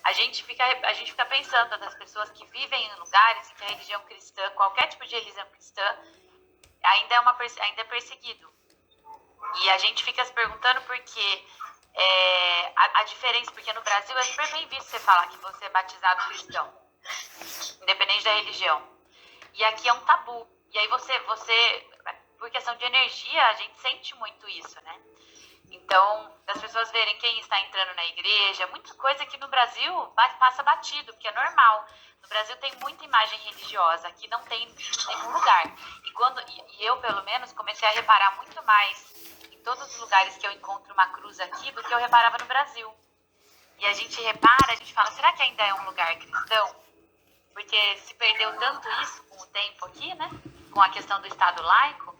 a gente fica pensando das pessoas que vivem em lugares em que a religião cristã, qualquer tipo de religião cristã, ainda é perseguido. E a gente fica se perguntando porque a diferença, porque no Brasil é super bem visto você falar que você é batizado cristão, independente da religião. E aqui é um tabu. E aí você, por questão de energia, a gente sente muito isso, né? Então, das pessoas verem quem está entrando na igreja, muita coisa que no Brasil passa batido, porque é normal. No Brasil tem muita imagem religiosa, aqui não tem nenhum lugar. E eu, pelo menos, comecei a reparar muito mais em todos os lugares que eu encontro uma cruz aqui do que eu reparava no Brasil. E a gente repara, a gente fala, será que ainda é um lugar cristão? Porque se perdeu tanto isso com o tempo aqui, né? Com a questão do Estado laico,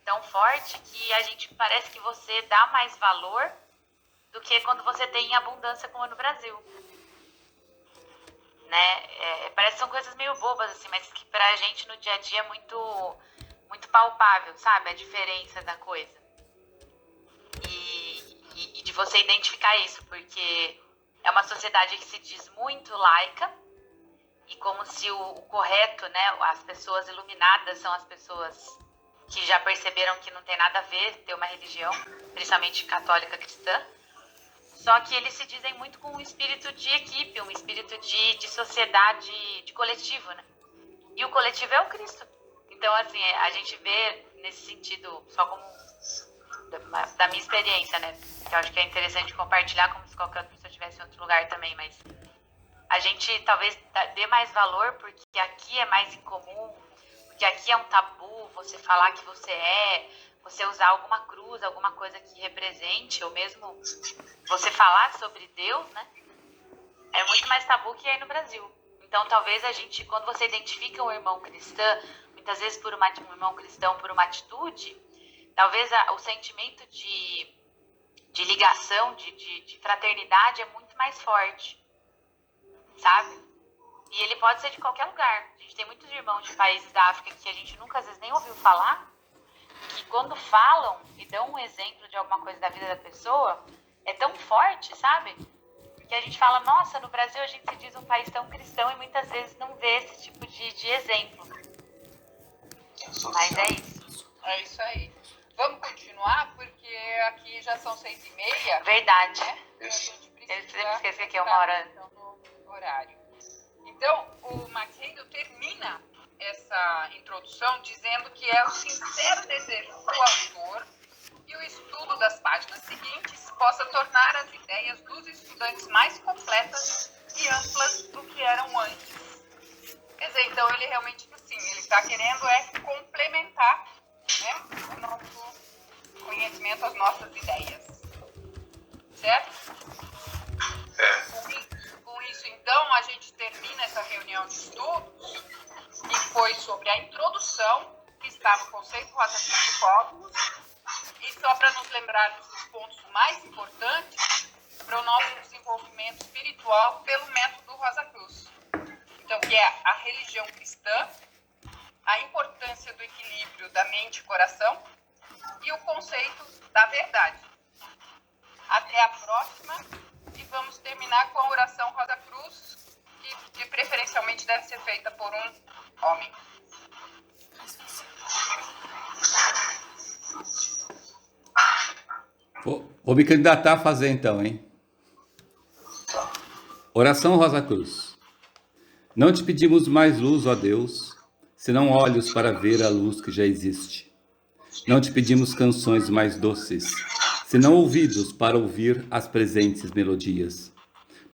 tão forte, que a gente parece que você dá mais valor do que quando você tem em abundância como no Brasil. Né? Parece que são coisas meio bobas, assim, mas que pra gente no dia a dia é muito, muito palpável, sabe? A diferença da coisa. E de você identificar isso, porque é uma sociedade que se diz muito laica, e como se o correto, né? As pessoas iluminadas são as pessoas que já perceberam que não tem nada a ver ter uma religião, principalmente católica cristã, só que eles se dizem muito com um espírito de equipe, um espírito de sociedade, de coletivo, né? E o coletivo é o Cristo. Então, assim, a gente vê nesse sentido, só como da minha experiência, né? Que eu acho que é interessante compartilhar, como se qualquer pessoa estivesse em outro lugar também, mas a gente talvez dê mais valor, porque aqui é mais incomum, porque aqui é um tabu você falar que você usar alguma cruz, alguma coisa que represente, ou mesmo você falar sobre Deus, né? É muito mais tabu que aí no Brasil. Então, talvez a gente, quando você identifica um irmão cristão, muitas vezes um irmão cristão por uma atitude, talvez o sentimento de ligação, de fraternidade é muito mais forte, sabe? E ele pode ser de qualquer lugar. A gente tem muitos irmãos de países da África que a gente nunca, às vezes, nem ouviu falar, que quando falam e dão um exemplo de alguma coisa da vida da pessoa, é tão forte, sabe? Que a gente fala, nossa, no Brasil a gente se diz um país tão cristão e muitas vezes não vê esse tipo de exemplo. Mas é isso. É isso aí. Vamos continuar, porque aqui já são 6h30. Verdade. Né? A gente Eu sempre esqueci que é 1h. No horário. Então, o Max Heindel termina essa introdução dizendo que é o sincero desejo do autor que o estudo das páginas seguintes possa tornar as ideias dos estudantes mais completas e amplas do que eram antes. Quer dizer, então ele realmente, assim, ele está querendo complementar, né, o nosso conhecimento, as nossas ideias. certo? É. Com isso, então, a gente termina essa reunião de estudos, que foi sobre a introdução, que está no conceito Rosa Cruz de Cosmos, e só para nos lembrarmos dos pontos mais importantes para o nosso desenvolvimento espiritual pelo método Rosa Cruz. Então, que é a religião cristã, a importância do equilíbrio da mente e coração e o conceito da verdade. Até a próxima e vamos terminar com a oração Rosa Cruz, que preferencialmente deve ser feita por um homem. Vou me candidatar a fazer então, hein? Oração Rosa Cruz. Não te pedimos mais luz, ó Deus, senão olhos para ver a luz que já existe. Não te pedimos canções mais doces, senão ouvidos para ouvir as presentes melodias.